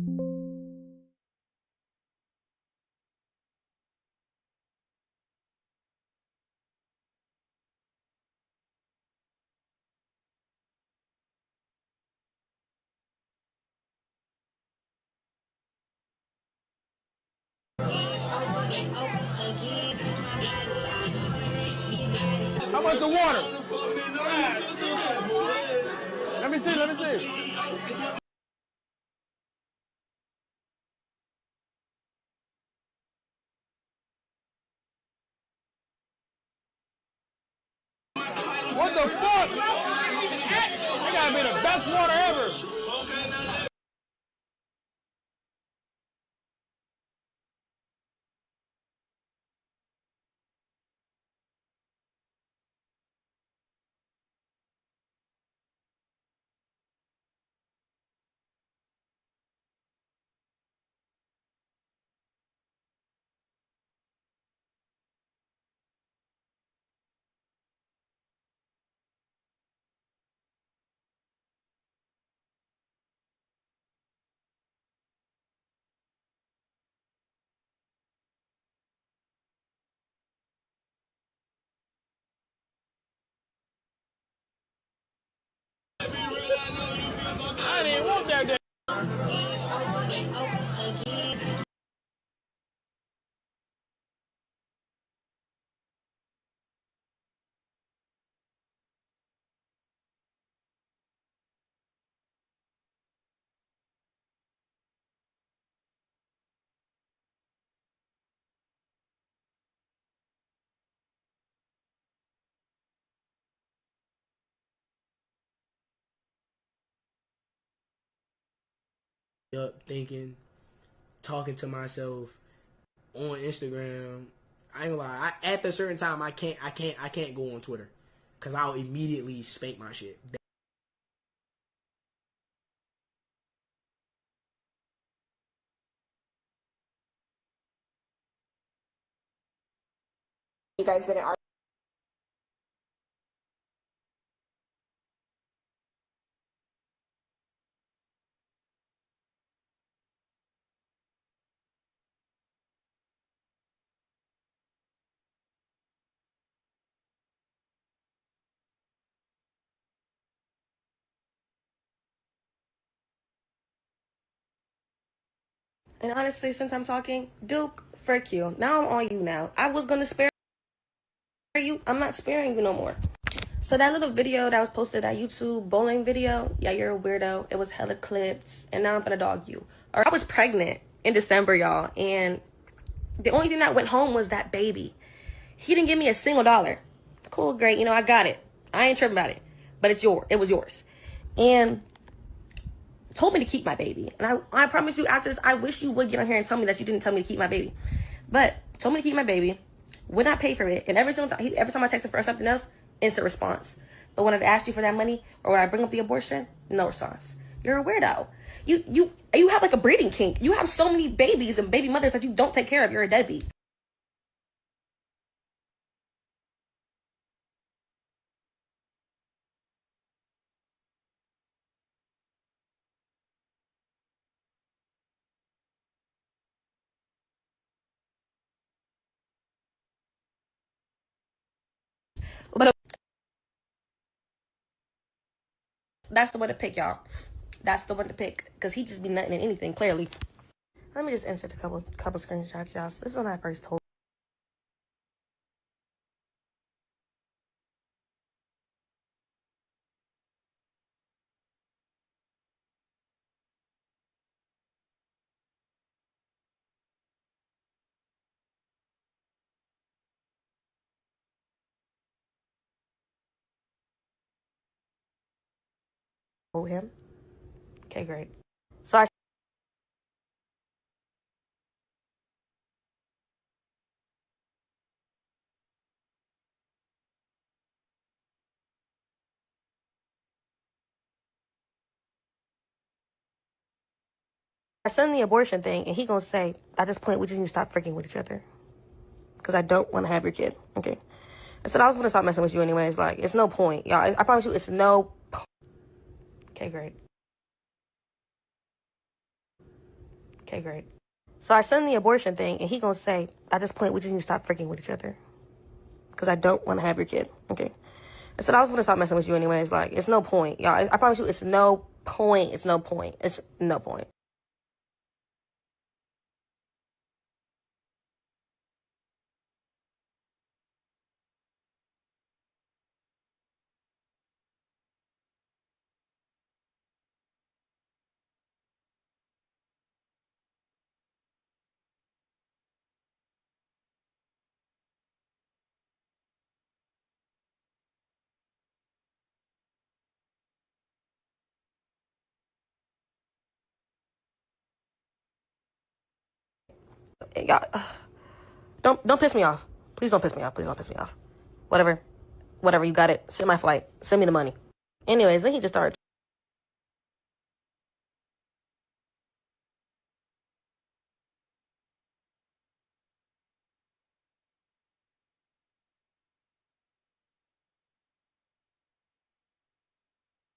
How much the water? Let me see, let me see. What the fuck? That gotta be the best water ever. I didn't want that day. Up thinking, talking to myself on Instagram. I ain't gonna lie. At a certain time, I can't go on Twitter because I'll immediately spank my shit. You guys didn't argue. And honestly, since I'm talking, Duke, frick you. Now I'm on you now. I was gonna spare you. I'm not sparing you no more. So that little video that was posted at YouTube, bowling video, yeah, you're a weirdo. It was hella clipped, and now I'm gonna dog you. Or I was pregnant in December, y'all, and the only thing that went home was that baby. He didn't give me a single dollar. Cool, great, you know, I got it. I ain't tripping about it. But it's yours. It was yours. And told me to keep my baby. And I promise you after this, I wish you would get on here and tell me that you didn't tell me to keep my baby. But told me to keep my baby, would not pay for it. And every time I texted for something else, instant response. But when I'd asked you for that money or when I bring up the abortion, no response. You're a weirdo. You have like a breeding kink. You have so many babies and baby mothers that you don't take care of. You're a deadbeat. But that's the one to pick, y'all. That's the one to pick. Because he just be nutting in anything, clearly. Let me just insert a couple screenshots, y'all. So this is when I first told him. Okay, great. So I send the abortion thing, and he gonna say, at this point, we just need to stop freaking with each other. Because I don't want to have your kid. Okay. I said I was gonna stop messing with you anyways. Like, it's no point. Y'all, I promise you, it's no. Okay, great. Okay, great. So I send the abortion thing, and he gonna say, at this point, we just need to stop freaking with each other. Because I don't want to have your kid, okay? I said, I was gonna stop messing with you anyways. Like, it's no point. Y'all, I promise you, it's no point. It's no point. It's no point. Y'all, don't piss me off. Please don't piss me off. Please don't piss me off. Whatever, you got it. Send my flight. Send me the money. Anyways, then he just started.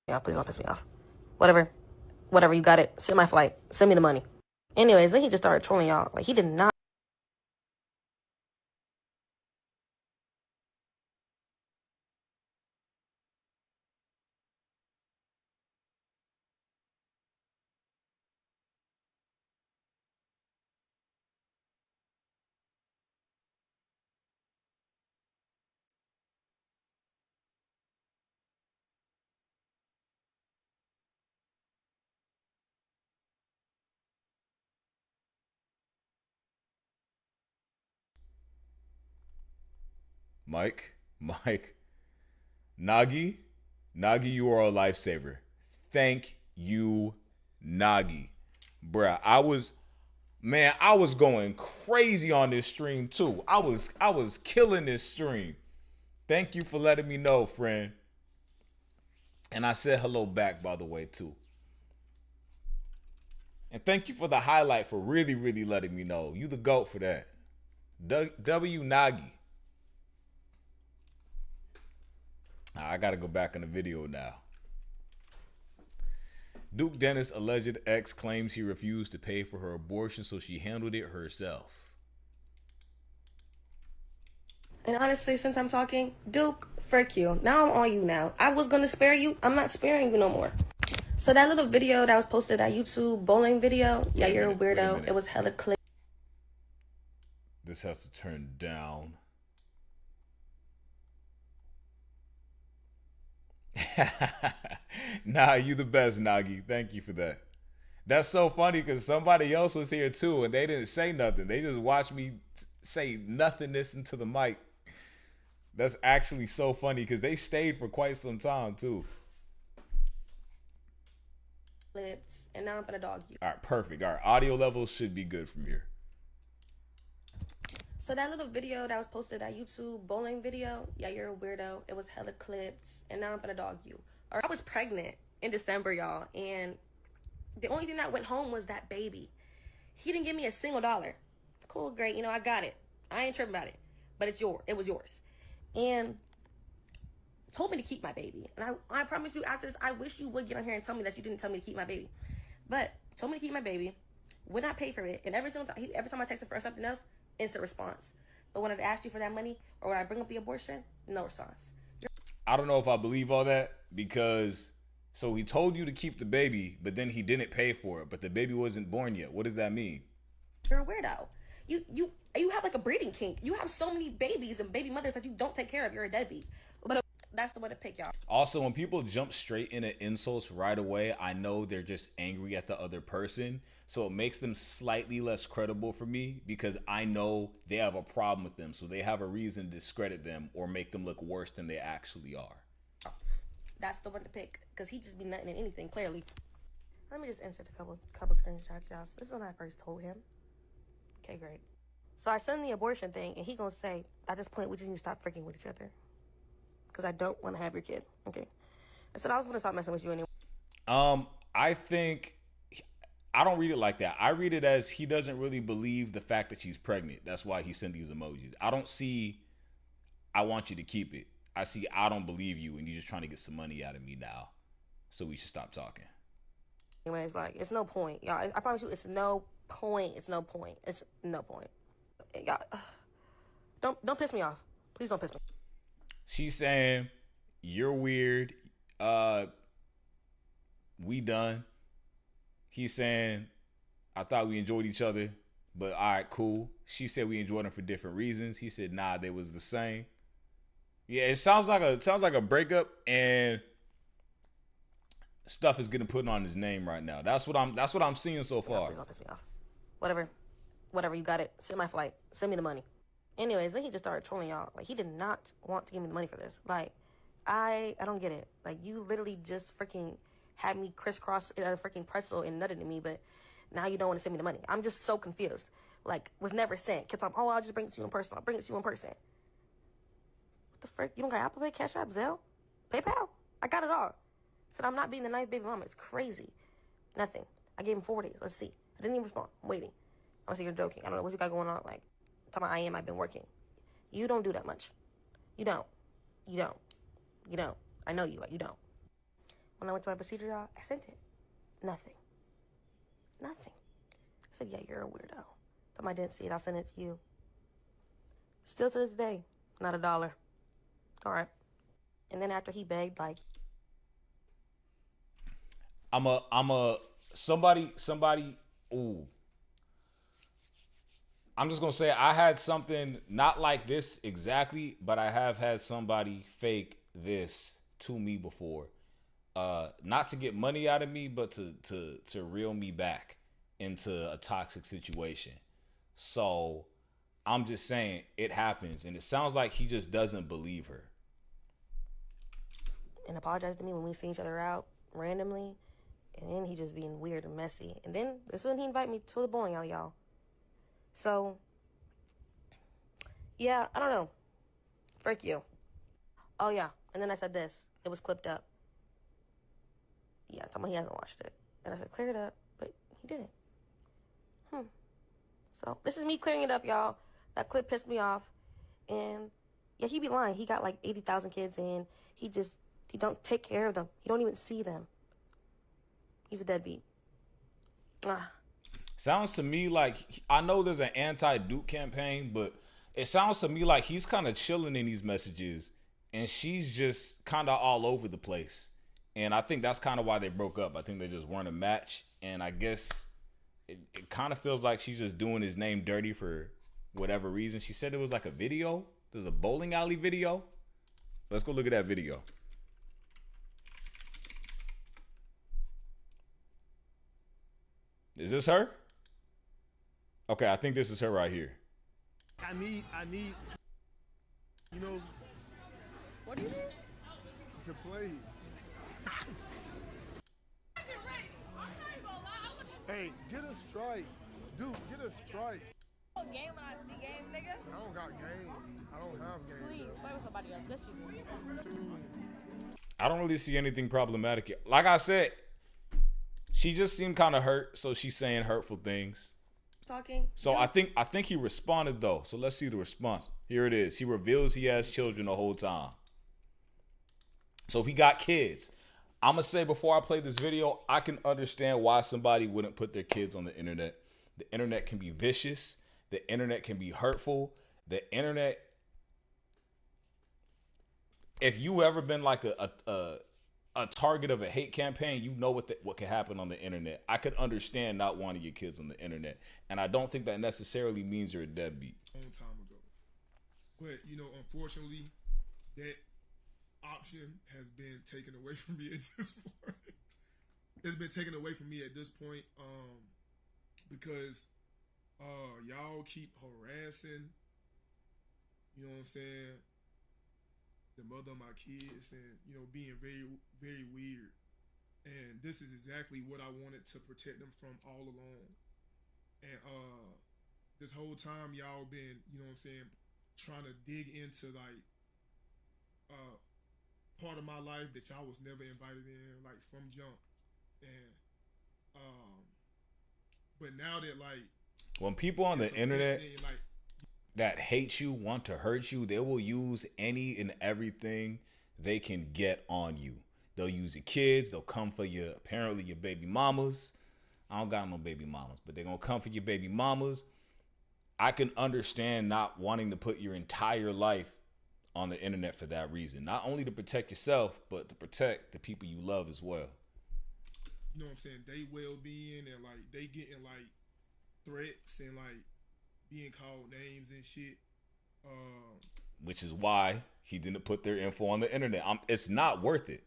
Yeah, please don't piss me off. Whatever, you got it. Send my flight. Send me the money. Anyways, then he just started trolling y'all. Like, he did not. Mike, Nagi, you are a lifesaver. Thank you, Nagi. Bruh, I was going crazy on this stream too. I was killing this stream. Thank you for letting me know, friend. And I said hello back, by the way, too. And thank you for the highlight for really, really letting me know. You the GOAT for that. W Nagi. I gotta go back in the video now. Duke Dennis' alleged ex claims he refused to pay for her abortion, so she handled it herself. And honestly, since I'm talking, Duke, frick you. Now I'm on you now. I was gonna spare you. I'm not sparing you no more. So that little video that was posted at YouTube, bowling video, yeah, you're a weirdo. It was hella clip. This has to turn down. Nah, you the best, Nagi. Thank you for that. That's so funny because somebody else was here too and they didn't say nothing. They just watched me say nothingness into the mic. That's actually so funny because they stayed for quite some time too. Clips, and now I'm gonna dog you. All right, perfect. All right, audio levels should be good from here. So that little video that was posted at YouTube, bowling video, yeah, you're a weirdo. It was hella clips, and now I'm gonna dog you. I was pregnant in December, y'all, and the only thing that went home was that baby. He didn't give me a single dollar. Cool, great, I got it. I ain't tripping about it, but it was yours. And told me to keep my baby. And I promise you, after this, I wish you would get on here and tell me that you didn't tell me to keep my baby. But told me to keep my baby, would not pay for it, and every time I texted for something else, instant response. But when I'd asked you for that money, or when I bring up the abortion, no response. I don't know if I believe all that because so he told you to keep the baby, but then he didn't pay for it, but the baby wasn't born yet. What does that mean? You're a weirdo. You have like a breeding kink. You have so many babies and baby mothers that you don't take care of. You're a deadbeat. But that's the one to pick, y'all. Also, when people jump straight into insults right away, I know they're just angry at the other person. So it makes them slightly less credible for me because I know they have a problem with them. So they have a reason to discredit them or make them look worse than they actually are. That's the one to pick because he just be nutting in anything, clearly. Let me just insert a couple screenshots, y'all. So this is when I first told him. Okay, great. So I send the abortion thing, and he gonna say, at this point, we just need to stop freaking with each other. Because I don't want to have your kid. Okay. I said I was gonna stop messing with you anyway. I think I don't read it like that. I read it as he doesn't really believe the fact that she's pregnant. That's why he sent these emojis. I don't see I want you to keep it. I see I don't believe you and you're just trying to get some money out of me now. So we should stop talking. Anyways, like, it's no point. Y'all, I promise you, it's no point. It's no point. It's no point. Y'all, don't piss me off. Please don't piss me. She's saying you're weird. We done. He's saying I thought we enjoyed each other, but all right, cool. She said we enjoyed them for different reasons. He said nah, they was the same. Yeah, it sounds like a breakup, and stuff is getting put on his name right now. That's what I'm seeing so far. Please don't piss me off. Whatever, you got it. Send my flight. Send me the money. Anyways, then he just started trolling y'all. Like, he did not want to give me the money for this. Like, I don't get it. Like, you literally just freaking had me crisscross a freaking pretzel and nutted in me, but now you don't want to send me the money. I'm just so confused. Like, was never sent. Kept on, oh, I'll just bring it to you in person. I'll bring it to you in person. What the frick? You don't got Apple Pay, Cash App, Zelle, PayPal? I got it all. Said I'm not being the nice baby mama. It's crazy. Nothing. I gave him 4 days. Let's see. I didn't even respond. I'm waiting. Honestly, you're joking. I don't know what you got going on. Like, talking about I've been working. You don't do that much. You don't. I know you, but you don't. When I went to my procedure, y'all, I sent it. Nothing. I said, yeah, you're a weirdo. Time I didn't see it, I'll send it to you. Still to this day, not $1. All right. And then after he begged, like, somebody, ooh. I'm just gonna say I had something not like this exactly, but I have had somebody fake this to me before. Not to get money out of me, but to reel me back into a toxic situation. So I'm just saying it happens, and it sounds like he just doesn't believe her. And apologized to me when we see each other out randomly, and then he just being weird and messy. And then this is when he invited me to the bowling alley, y'all. So, yeah, I don't know. Frick you. Oh, yeah. And then I said this. It was clipped up. Yeah, tell me he hasn't watched it. And I said, clear it up. But he didn't. So, this is me clearing it up, y'all. That clip pissed me off. And, yeah, he be lying. He got like 80,000 kids, and he don't take care of them. He don't even see them. He's a deadbeat. Sounds to me like, I know there's an anti-Duke campaign, but it sounds to me like he's kind of chilling in these messages, and she's just kind of all over the place. And I think that's kind of why they broke up. I think they just weren't a match, and I guess it kind of feels like she's just doing his name dirty for whatever reason. She said it was like a video. There's a bowling alley video. Let's go look at that video. Is this her? Okay, I think this is her right here. I need, you know. What do you need? To play. Hey, get a strike. Dude, get a strike. Game when I see game, nigga. I don't got game. I don't have game. Please, play with somebody else. Yes, you do. I don't really see anything problematic here. Like I said, she just seemed kind of hurt, so she's saying hurtful things. Talking. So Yeah. I think he responded though. So let's see the response. Here it is. He reveals he has children the whole time. So he got kids. I'm gonna say before I play this video, I can understand why somebody wouldn't put their kids on the internet. The internet can be vicious. The internet can be hurtful. The internet. If you ever been like a target of a hate campaign, you know what can happen on the internet. I could understand not wanting your kids on the internet, and I don't think that necessarily means you're a deadbeat. A long time ago, but you know, unfortunately, that option has been taken away from me at this point. It's been taken away from me at this point, because y'all keep harassing. You know what I'm saying? The mother of my kids, and you know, being very, very weird. And this is exactly what I wanted to protect them from all along. And this whole time y'all been, you know what I'm saying, trying to dig into like part of my life that y'all was never invited in, like from jump. And but now that like when people on the internet like, that hate you, want to hurt you, they will use any and everything they can get on you. They'll use your kids. They'll come for your, apparently your baby mamas. I don't got no baby mamas, but they're gonna come for your baby mamas. I can understand not wanting to put your entire life on the internet for that reason. Not only to protect yourself, but to protect the people you love as well. You know what I'm saying? They well-being and like they getting like threats and like being called names and shit. Which is why he didn't put their info on the internet. It's not worth it.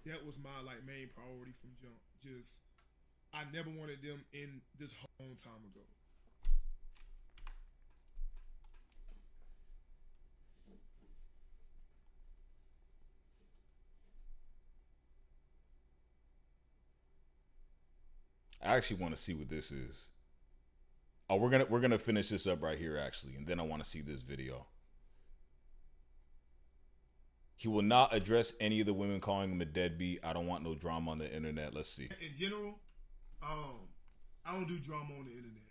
That was my like main priority from jump. Just I never wanted them in this whole time ago. I actually want to see what this is. Oh, we're gonna finish this up right here actually, and then I want to see this video. He will not address any of the women calling him a deadbeat. I don't want no drama on the internet. Let's see. In general, I don't do drama on the internet.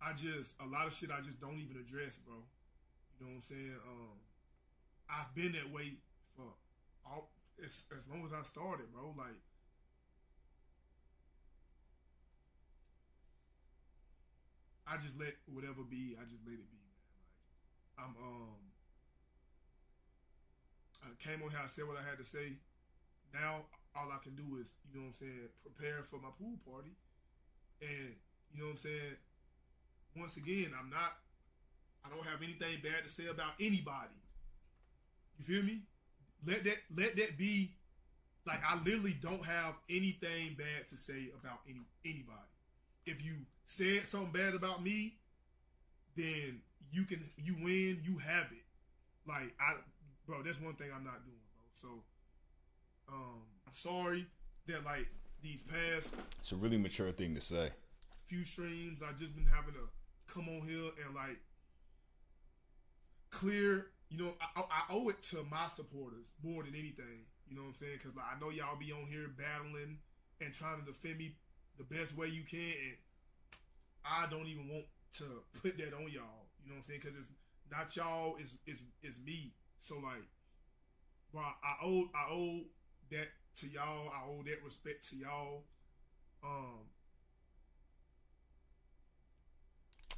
A lot of shit I just don't even address, bro. You know what I'm saying? I've been that way for as long as I started, bro. Like, I just let whatever be. I just let it be, man. Like, I came on here, I said what I had to say. Now all I can do is, you know what I'm saying, prepare for my pool party. And you know what I'm saying? Once again, I don't have anything bad to say about anybody. You feel me? Let that be. Like, I literally don't have anything bad to say about anybody. If you said something bad about me, then you win, you have it. Like, bro, that's one thing I'm not doing, bro. So, I'm sorry that like these past. It's a really mature thing to say. Few streams, I just been having to come on here and like clear. You know, I owe it to my supporters more than anything. You know what I'm saying? Because like, I know y'all be on here battling and trying to defend me the best way you can, and I don't even want to put that on y'all. You know what I'm saying? Because it's not y'all, it's me. So like, bro, I owe that to y'all. I owe that respect to y'all.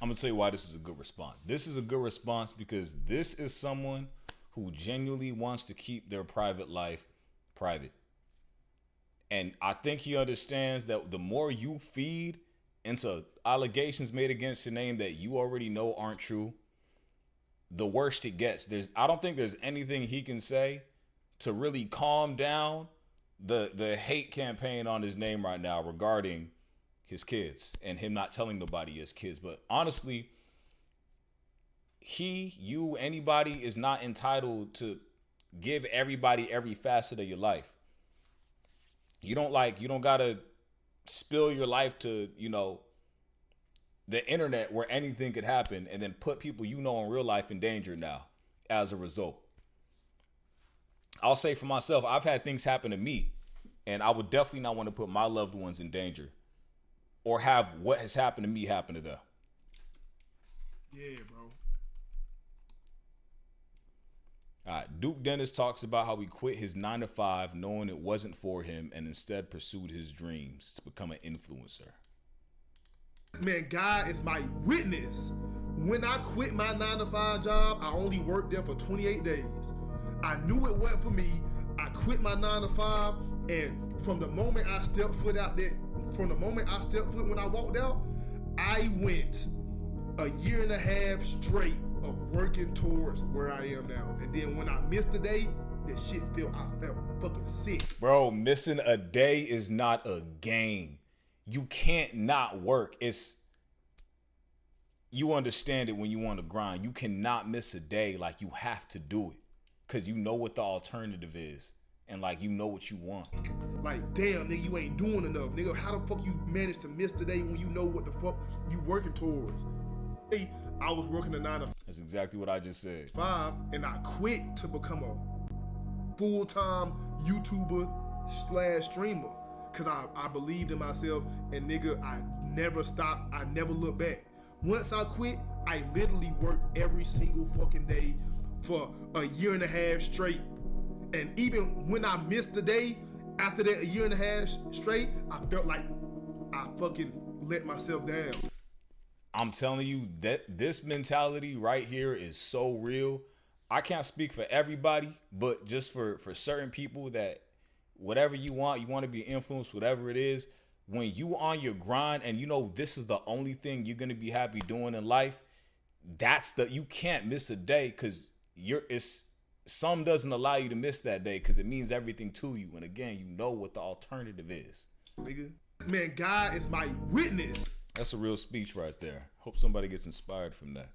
I'm gonna tell you why this is a good response. This is a good response because this is someone who genuinely wants to keep their private life private. And I think he understands that the more you feed into allegations made against your name that you already know aren't true, the worse it gets. I don't think there's anything he can say to really calm down the hate campaign on his name right now regarding his kids and him not telling nobody his kids. But honestly, you, anybody is not entitled to give everybody every facet of your life. You don't gotta spill your life to, you know, the internet where anything could happen and then put people you know in real life in danger now as a result. I'll say for myself, I've had things happen to me and I would definitely not want to put my loved ones in danger or have what has happened to me happen to them. Yeah, bro. All right, Duke Dennis talks about how he quit his 9-to-5 knowing it wasn't for him and instead pursued his dreams to become an influencer. Man, God is my witness. When I quit my 9-to-5 job, I only worked there for 28 days. I knew it wasn't for me. I quit my 9-to-5, and from the moment I stepped foot out there, when I walked out, I went a year and a half straight of working towards where I am now. And then when I missed a day, I felt fucking sick. Bro, missing a day is not a game. You can't not work. You understand it when you want to grind. You cannot miss a day. Like, you have to do it because you know what the alternative is. And like, you know what you want. Like, damn, nigga, you ain't doing enough. Nigga, how the fuck you managed to miss today when you know what the fuck you working towards? Hey, I was working a 9-to-5. That's exactly what I just said. And I quit to become a full-time YouTuber / streamer. Cause I believed in myself, and nigga, I never stopped. I never looked back. Once I quit, I literally worked every single fucking day for a year and a half straight. And even when I missed the day, after that a year and a half straight, I felt like I fucking let myself down. I'm telling you that this mentality right here is so real. I can't speak for everybody, but just for certain people that whatever you want to be influenced, whatever it is, when you on your grind and you know this is the only thing you're gonna be happy doing in life, you can't miss a day because some doesn't allow you to miss that day because it means everything to you. And again, you know what the alternative is. Nigga, man, God is my witness. That's a real speech right there. Hope somebody gets inspired from that.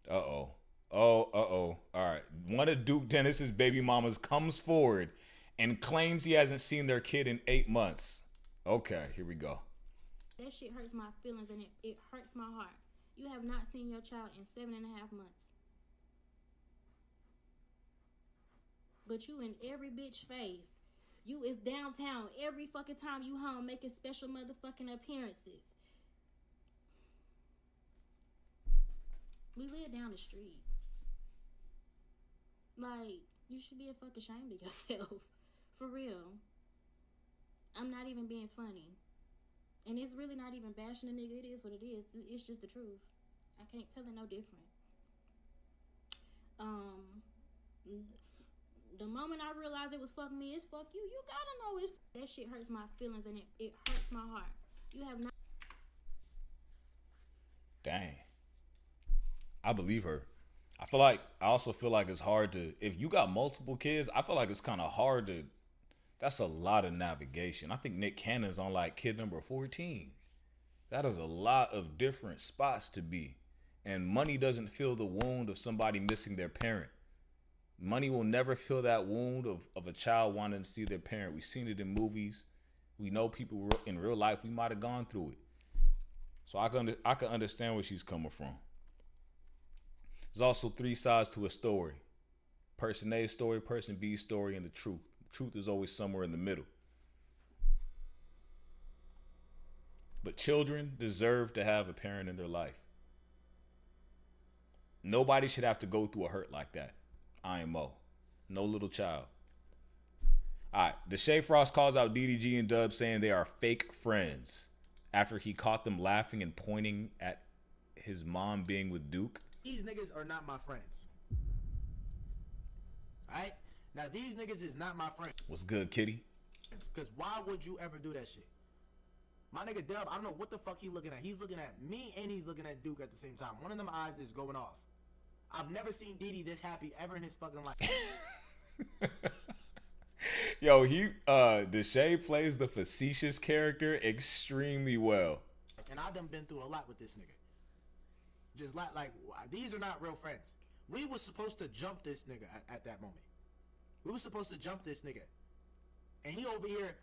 Uh-oh. All right. One of Duke Dennis's baby mamas comes forward and claims he hasn't seen their kid in 8 months. Okay, here we go. That shit hurts my feelings and it hurts my heart. You have not seen your child in 7.5 months. But you in every bitch face. You is downtown every fucking time you home making special motherfucking appearances. We live down the street. Like, you should be a fucking ashamed of yourself. For real. I'm not even being funny. And it's really not even bashing a nigga. It is what it is. It's just the truth. I can't tell it no different. The moment I realized it was fuck me, it's fuck you. You gotta know it's... That shit hurts my feelings and it hurts my heart. You have not... Dang. I believe her. I also feel like it's hard to... If you got multiple kids, I feel like it's kind of hard to... That's a lot of navigation. I think Nick Cannon's on like kid number 14. That is a lot of different spots to be. And money doesn't fill the wound of somebody missing their parent. Money will never fill that wound of a child wanting to see their parent. We've seen it in movies. We know people in real life, we might have gone through it. So I can understand where she's coming from. There's also 3 sides to a story. Person A's story, person B's story, and the truth. The truth is always somewhere in the middle. But children deserve to have a parent in their life. Nobody should have to go through a hurt like that. IMO. No little child. All right. Deshae Frost calls out DDG and Dub saying they are fake friends after he caught them laughing and pointing at his mom being with Duke. These niggas are not my friends. Alright? Now these niggas is not my friends. What's good, kitty? Because why would you ever do that shit? My nigga Dub, I don't know what the fuck he looking at. He's looking at me and he's looking at Duke at the same time. One of them eyes is going off. I've never seen Didi this happy ever in his fucking life. Yo, Deshae plays the facetious character extremely well. And I done been through a lot with this nigga. Just like these are not real friends. We was supposed to jump this nigga at that moment. We was supposed to jump this nigga. And he over here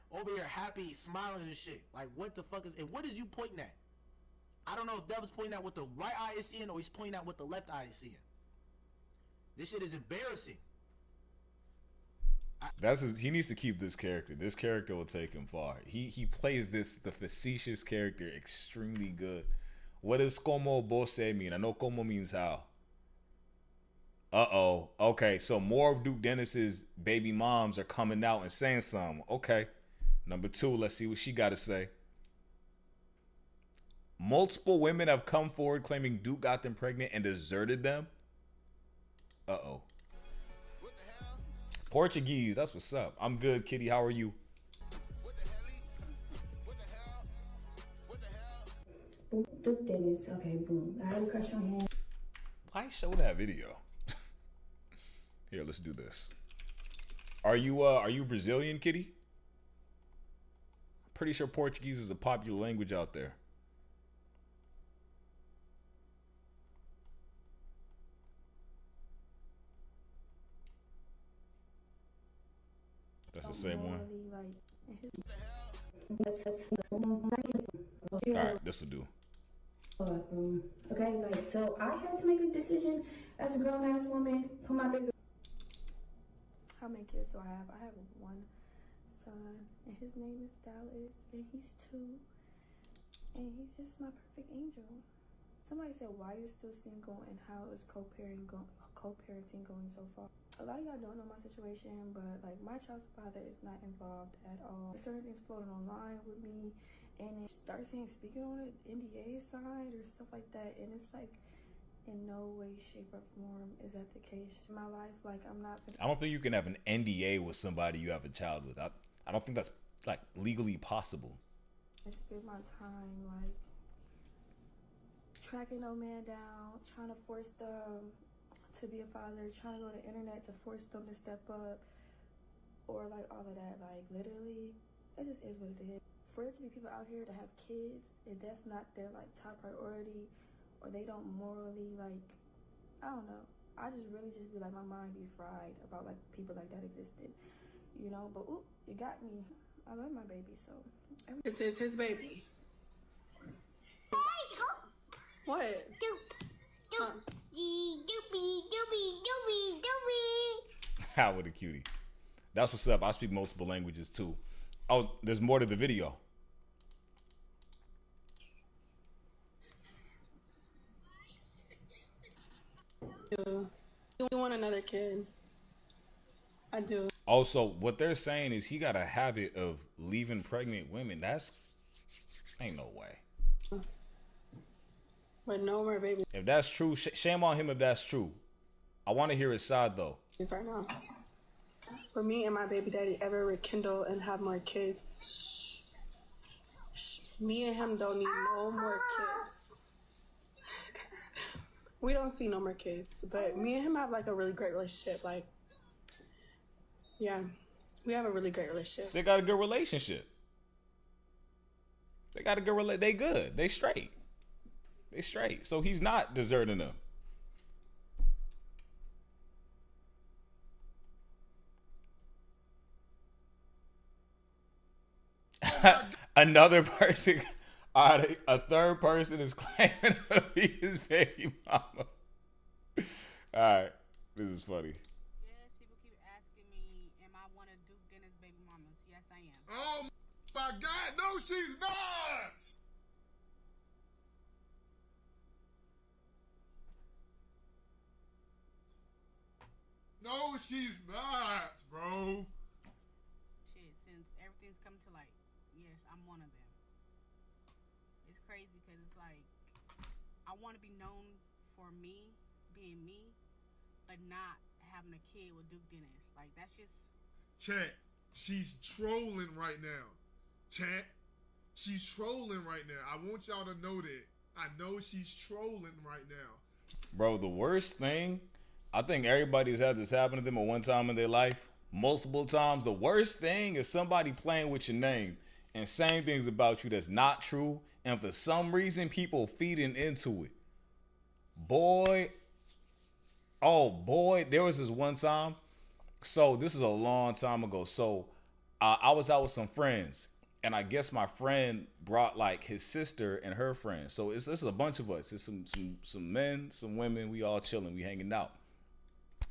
happy, smiling and shit. Like, what the fuck is... And what is you pointing at? I don't know if Dub's pointing at what the right eye is seeing or he's pointing at what the left eye is seeing. This shit is embarrassing. He needs to keep this character. This character will take him far. He plays the facetious character extremely good. What does como bose mean? I know como means how. Uh-oh. Okay, so more of Duke Dennis's baby moms are coming out and saying something. Okay. Number 2, let's see what she got to say. Multiple women have come forward claiming Duke got them pregnant and deserted them. Uh-oh. Portuguese, that's what's up. I'm good, kitty. How are you? Duke Dennis. Okay, boom. I have a crush on him. Why show that video? Here, let's do this. Are you Brazilian, kitty? Pretty sure Portuguese is a popular language out there. That's the same one. Alright, this will do. Okay, like, so I had to make a decision as a grown-ass woman, put my big... How many kids do I have? I have 1 son, and his name is Dallas, and he's 2, and he's just my perfect angel. Somebody said, why are you still single, and how is co-parenting going so far? A lot of y'all don't know my situation, but like my child's father is not involved at all. Certain things floating online with me, and it starts saying speaking on it, NDA signed or stuff like that, and it's like in no way, shape, or form is that the case in my life. Like I'm not. I don't think you can have an NDA with somebody you have a child with. I don't think that's like legally possible. I spend my time like tracking no man down, trying to force them to be a father, trying to go to the internet to force them to step up, or like all of that. Like literally, it just is what it is. For it to be people out here to have kids, and that's not their like top priority, or they don't morally like, I don't know. I just really just be like, my mind be fried about like people like that existed, you know. But ooh, you got me. I love my baby, so. This is his baby. What? How with a cutie. That's what's up. I speak multiple languages too. Oh, there's more to the video. You want another kid? I do. Also, what they're saying is he got a habit of leaving pregnant women. That's ain't no way. But no more babies If that's true, shame on him if that's true. I want to hear his side though. right now. For me and my baby daddy ever rekindle and have more kids, me and him don't need no more kids. We don't see no more kids, but me and him have like a really great relationship. Like, yeah, we have a really great relationship. They got a good relationship. They got a good They good. They straight. They straight. So he's not deserting them. Another person, a third person is claiming to be his baby mama. All right, this is funny. Yes, people keep asking me, am I one of Duke Dennis' baby mamas? Yes, I am. Oh my God, no, she's not. No, she's not, bro. Shit, since everything's coming to light, yes, I'm one of them. It's crazy because it's like, I want to be known for me, being me, but not having a kid with Duke Dennis. Like, that's just... Chat, she's trolling right now. Chat, she's trolling right now. I want y'all to know that. I know she's trolling right now. Bro, the worst thing, I think everybody's had this happen to them at one time in their life, multiple times. The worst thing is somebody playing with your name and saying things about you that's not true, and for some reason people feeding into it. Boy, oh boy, there was this one time. So this is a long time ago. So I was out with some friends, and I guess my friend brought like his sister and her friends. So it's a bunch of us. It's some men, some women. We all chilling. We hanging out.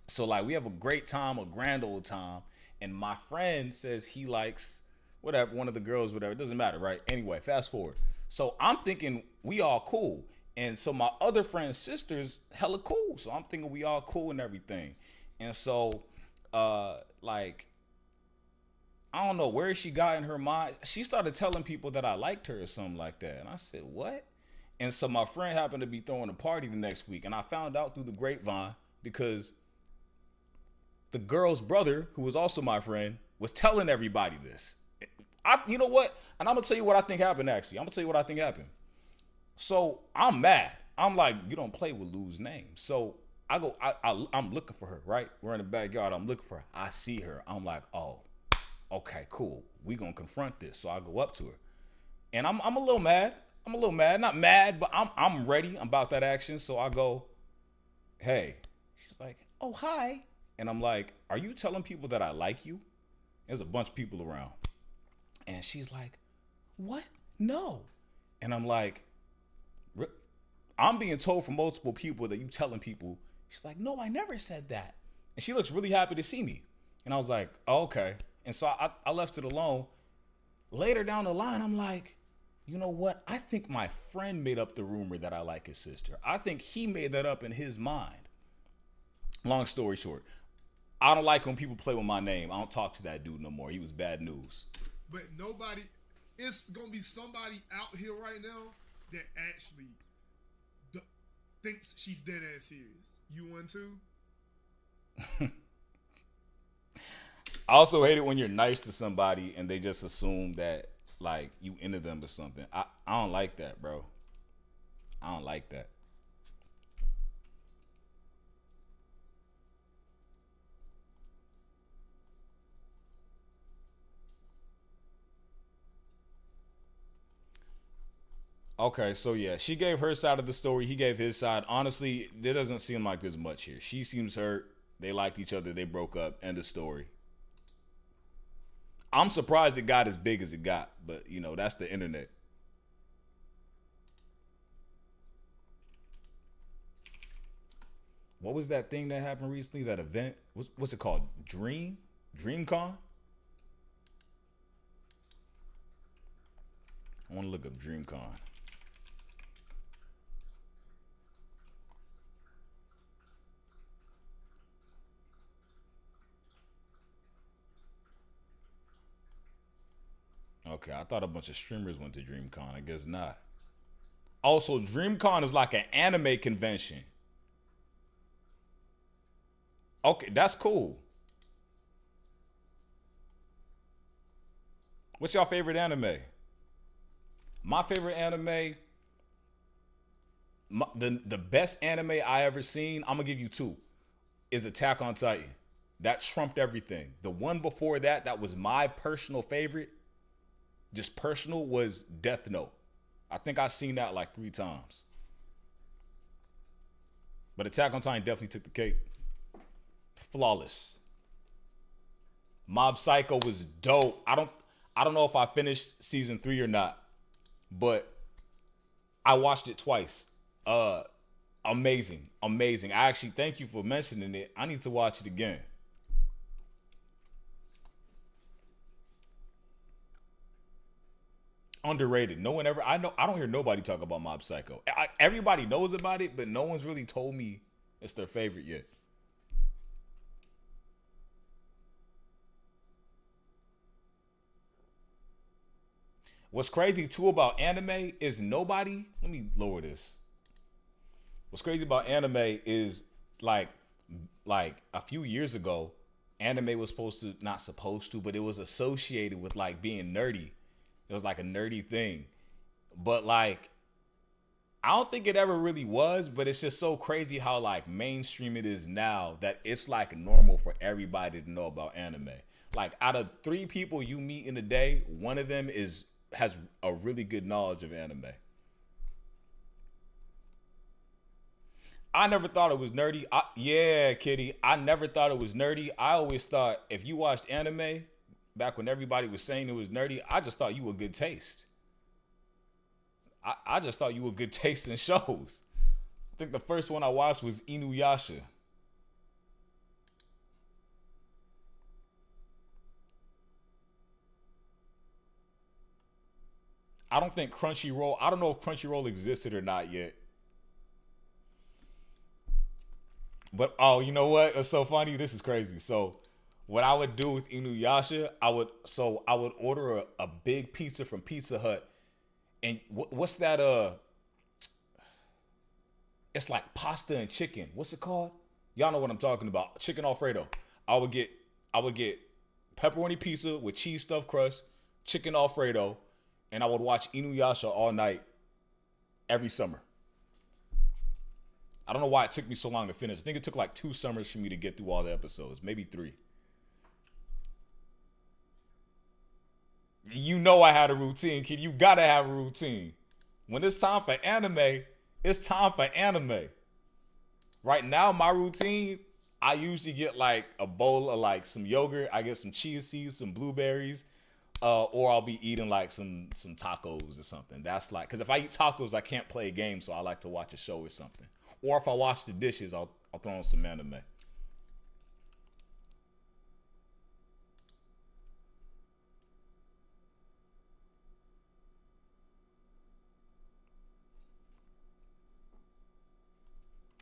So like we have a great time, a grand old time. And my friend says he likes whatever, one of the girls, whatever. It doesn't matter, right? Anyway, fast forward. So I'm thinking we all cool. And so my other friend's sister's hella cool. So I'm thinking we all cool and everything. And so like, I don't know where she got in her mind. She started telling people that I liked her or something like that. And I said, what? And so my friend happened to be throwing a party the next week. And I found out through the grapevine because the girl's brother, who was also my friend, was telling everybody this. You know what? And I'm going to tell you what I think happened, actually. I'm going to tell you what I think happened. So I'm mad. I'm like, you don't play with Lou's name. So I go, I'm looking for her, right? We're in the backyard. I'm looking for her. I see her. I'm like, oh, okay, cool. We going to confront this. So I go up to her. And I'm a little mad. I'm a little mad. Not mad, but I'm ready about that action. So I go, hey. She's like, oh, hi. And I'm like, are you telling people that I like you? There's a bunch of people around. And she's like, what? No. And I'm like, I'm being told from multiple people that you telling people. She's like, no, I never said that. And she looks really happy to see me. And I was like, oh, okay. And so I left it alone. Later down the line, I'm like, you know what? I think my friend made up the rumor that I like his sister. I think he made that up in his mind. Long story short, I don't like when people play with my name. I don't talk to that dude no more. He was bad news. But nobody, it's gonna be somebody out here right now that actually thinks she's dead ass serious. You want to? I also hate it when you're nice to somebody and they just assume that like you into them or something. I don't like that, bro. I don't like that. Okay, so yeah, she gave her side of the story. He gave his side. Honestly, there doesn't seem like there's much here. She seems hurt. They liked each other. They broke up. End of story. I'm surprised it got as big as it got, but you know, that's the internet. What was that thing that happened recently? That event? What's it called? DreamCon? I want to look up DreamCon. Okay, I thought a bunch of streamers went to DreamCon. I guess not. Also, DreamCon is like an anime convention. Okay, that's cool. What's your favorite anime? My favorite anime, the best anime I ever seen, I'm gonna give you two, is Attack on Titan. That trumped everything. The one before that, that was my personal favorite, just personal, was Death Note. I think I've seen that like 3 times. But Attack on Titan definitely took the cake. Flawless. Mob Psycho was dope. I don't know if I finished season 3 or not, but I watched it twice. Amazing. I actually thank you for mentioning it. I need to watch it again. Underrated. No one ever. I don't hear nobody talk about Mob Psycho. Everybody knows about it, but no one's really told me it's their favorite yet. What's crazy too about anime is nobody. Let me lower this. What's crazy about anime is like a few years ago, anime was not supposed to, but it was associated with like being nerdy. It was like a nerdy thing. But like, I don't think it ever really was, but it's just so crazy how like mainstream it is now that it's like normal for everybody to know about anime. Like out of 3 people you meet in a day, one of them has a really good knowledge of anime. I never thought it was nerdy. Yeah, Kitty. I never thought it was nerdy. I always thought if you watched anime, back when everybody was saying it was nerdy, I just thought you were good taste. I just thought you were good taste in shows. I think the first one I watched was Inuyasha. I don't think Crunchyroll, I don't know if Crunchyroll existed or not yet. But, oh, you know what? It's so funny. This is crazy. So, what I would do with Inuyasha, I would order a big pizza from Pizza Hut. And what's that? It's like pasta and chicken. What's it called? Y'all know what I'm talking about. Chicken Alfredo. I would get pepperoni pizza with cheese stuffed crust, chicken Alfredo, and I would watch Inuyasha all night every summer. I don't know why it took me so long to finish. I think it took like 2 summers for me to get through all the episodes, maybe 3. You know I had a routine, kid. You gotta have a routine. When it's time for anime, it's time for anime. Right now, my routine, I usually get like a bowl of like some yogurt. I get some chia seeds, some blueberries, or I'll be eating like some tacos or something. That's like, because if I eat tacos, I can't play a game, so I like to watch a show or something. Or if I wash the dishes, I'll throw on some anime.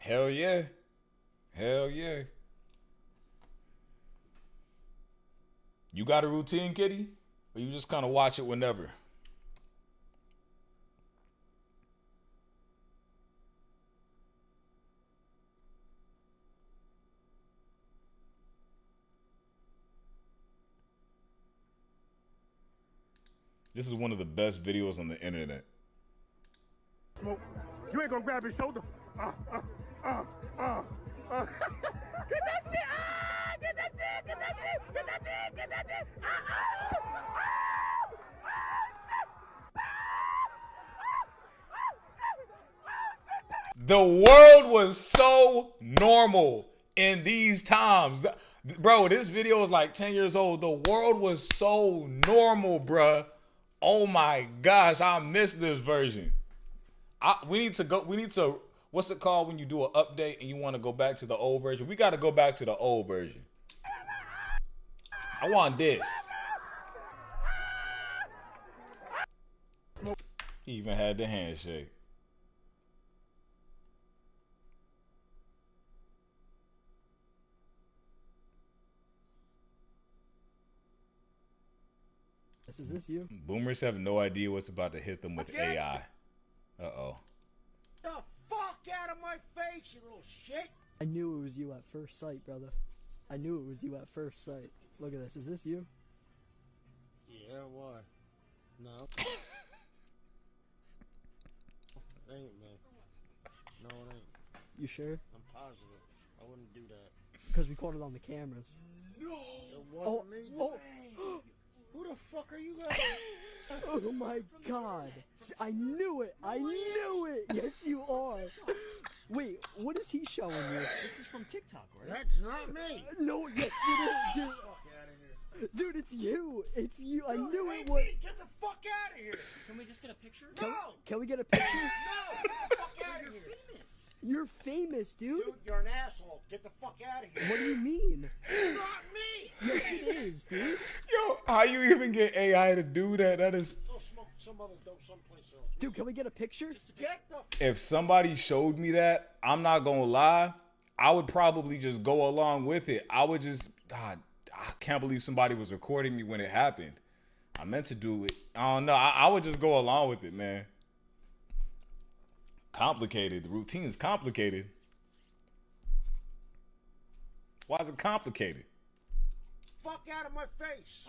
Hell yeah. Hell yeah. You got a routine, Kitty? Or you just kind of watch it whenever? This is one of the best videos on the internet. Smoke. You ain't gonna grab his shoulder. Get that shit! Ah! Get that shit! Get that shit! Get that shit! Get that shit! The world was so normal in these times. Bro, this video is like 10 years old. The world was so normal, bruh. Oh my gosh, I miss this version. We need to, what's it called when you do an update and you want to go back to the old version? We got to go back to the old version. I want this. He even had the handshake. Is this you? Boomers have no idea what's about to hit them with AI. Uh-oh. The fuck out of my face, you little shit! I knew it was you at first sight, brother. I knew it was you at first sight. Look at this. Is this you? Yeah, why? No. It ain't me. No, it ain't. You sure? I'm positive. I wouldn't do that. Because we caught it on the cameras. No! It wasn't me. Oh. Who the fuck are you guys? Oh my god. I knew it. I knew it. Yes, you are. Wait, what is he showing you? This is from TikTok, right? That's not me. No, yes, it is, dude. Fuck out of here. Dude, it's you. It's you. I No, knew it it ain't was. me. Get the fuck out of here. Can we just get a picture? No! Can we get a picture? No! Get the fuck out of here. You're famous, dude. Dude, you're an asshole. Get the fuck out of here. What do you mean? It's not me. Yes, it is, dude. Yo, how you even get AI to do that? That is... Go smoke some other dope someplace else. Dude, can we get a picture? Get the If somebody showed me that, I'm not gonna lie, I would probably just go along with it. I would just... God, I can't believe somebody was recording me when it happened. I meant to do it. I don't know. I would just go along with it, man. Complicated. The routine is complicated. Why is it complicated? fuck out of my face.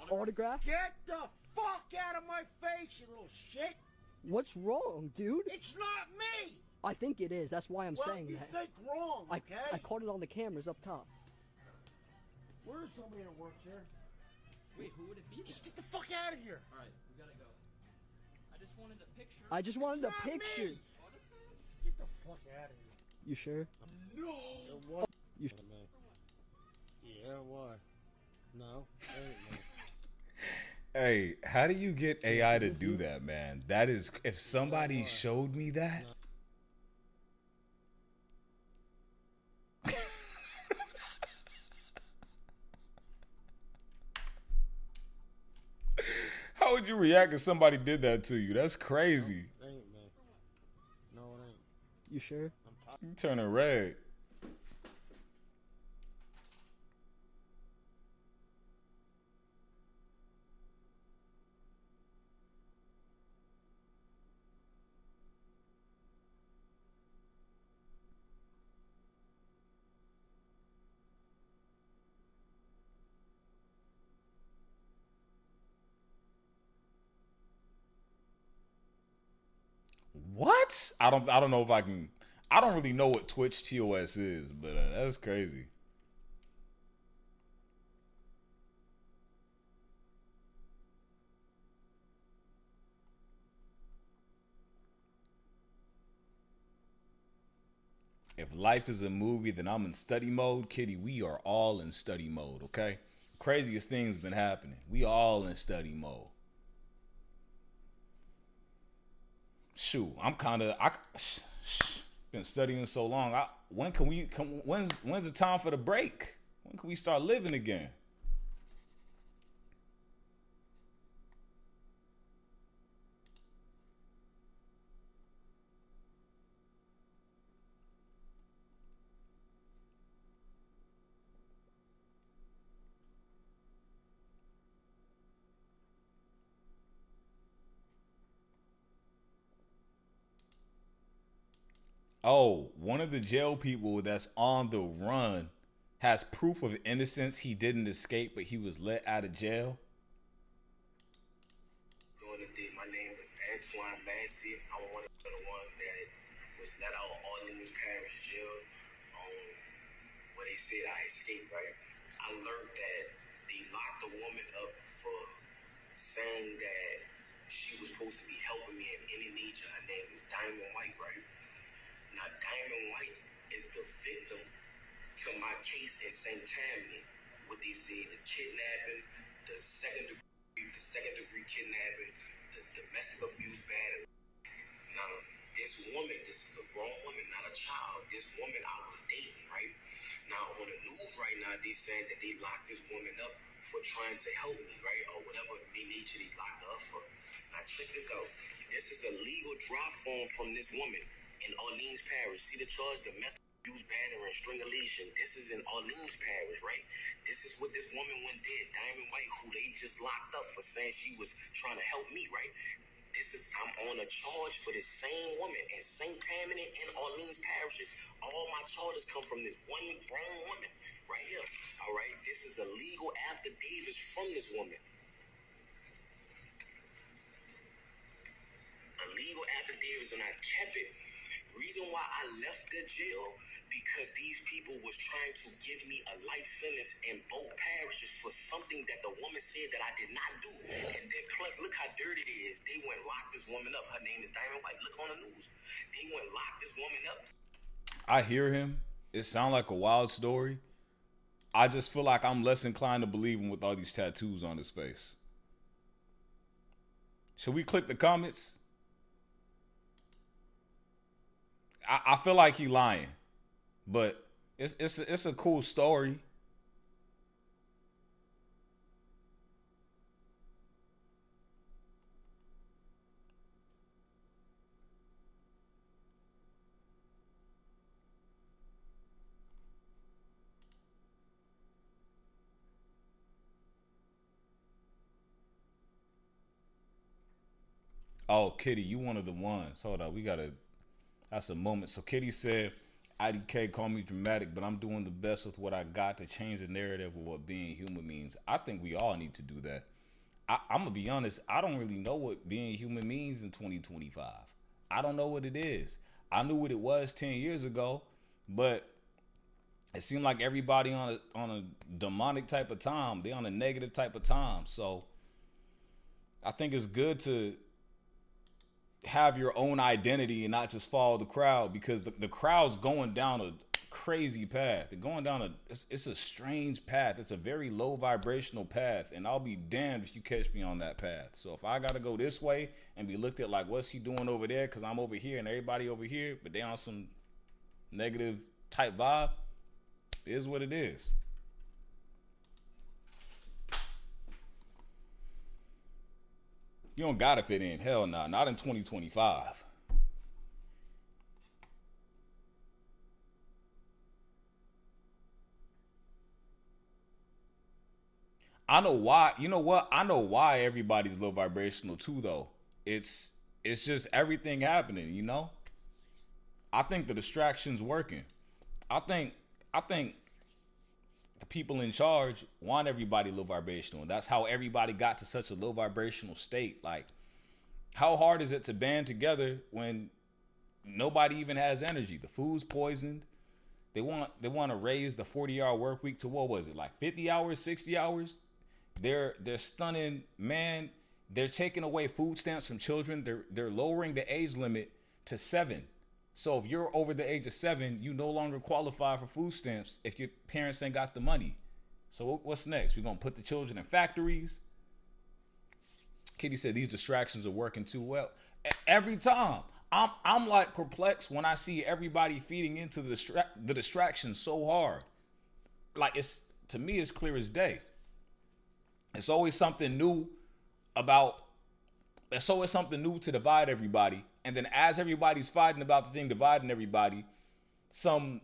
Autograph? Get the fuck out of my face, you little shit. What's wrong, dude? It's not me. I think it is. That's why I'm Well, saying you that. think wrong, okay? I caught it on the cameras up top. Where's somebody that works here? Wait, who would it be? Just get the fuck out of here. Alright, we gotta go. I just wanted a picture. I just wanted It's a not picture. me. Get the fuck out of here. You sure? No. What? You Yeah, why? No, that ain't me. Hey, how do you get AI to do that, man? That is, if somebody showed me that. How would you react if somebody did that to you? That's crazy. That ain't me. No, it ain't. You sure? You turning red. What? I don't know if I can. I don't really know what Twitch TOS is, but that's crazy. If life is a movie, then I'm in study mode. Kitty, we are all in study mode, okay? Craziest things been happening. We all in study mode. Shoot, I'm kind of been studying so long. When's the time for the break? When can we start living again? Oh, one of the jail people that's on the run has proof of innocence. He didn't escape, but he was let out of jail. My name is Antoine Massey. I'm one of the ones that was let out of Orleans Parish Jail where they said I escaped, right? I learned that they locked the woman up for saying that she was supposed to be helping me in any nature. Her name is Diamond White, right? Now, Diamond White is the victim to my case in St. Tammany. What they say, the kidnapping, the second degree kidnapping, the domestic abuse battery. Now, this woman, this is a grown woman, not a child. This woman I was dating, right? Now, on the news right now, they saying that they locked this woman up for trying to help me, right? Or whatever nature they locked her up for. Now, check this out. This is a legal drop form from this woman in Orleans Parish. See the charge? Domestic abuse, battery, and strangulation. This is in Orleans Parish, right? This is what this woman went did. Diamond White, who they just locked up for saying she was trying to help me, right? I'm on a charge for this same woman in St. Tammany and Orleans parishes. All my charges come from this one grown woman right here. All right, this is a legal affidavit from this woman. A legal affidavit, and I kept it. Reason why I left the jail, because these people was trying to give me a life sentence in both parishes for something that the woman said that I did not do. And then plus, look how dirty it is. They went and locked this woman up. Her name is Diamond White. Look on the news. They went and locked this woman up. I hear him. It sounds like a wild story. I just feel like I'm less inclined to believe him with all these tattoos on his face. Should we click the comments? I feel like he lying, but it's a cool story. Oh, Kitty, you one of the ones. Hold on, that's a moment. So Kitty said, IDK called me dramatic, but I'm doing the best with what I got to change the narrative of what being human means. I think we all need to do that. I'm going to be honest, I don't really know what being human means in 2025. I don't know what it is. I knew what it was 10 years ago, but it seemed like everybody on a demonic type of time. They on a negative type of time. So I think it's good to have your own identity and not just follow the crowd, because the crowd's going down a crazy path. They're going down it's a strange path. It's a very low vibrational path, and I'll be damned if you catch me on that path. So if I gotta go this way and be looked at like, what's he doing over there, because I'm over here and everybody over here, but they on some negative type vibe, it is what it is. You don't gotta fit in. Hell no, not in 2025. I know why. You know what? I know why everybody's low vibrational too, though. It's just everything happening, you know? I think the distraction's working. I think the people in charge want everybody low vibrational. That's how everybody got to such a low vibrational state. Like, how hard is it to band together when nobody even has energy? The food's poisoned. They want to raise the 40-hour work week to, what was it, like 50 hours, 60 hours? They're stunning, man. They're taking away food stamps from children. They're lowering the age limit to 7. So if you're over the age of 7, you no longer qualify for food stamps if your parents ain't got the money. So what's next? We're going to put the children in factories. Kitty said these distractions are working too well. Every time. I'm like perplexed when I see everybody feeding into the distraction so hard. Like, it's, to me, it's clear as day. It's always something new there's always something new to divide everybody. And then as everybody's fighting about the thing dividing everybody, something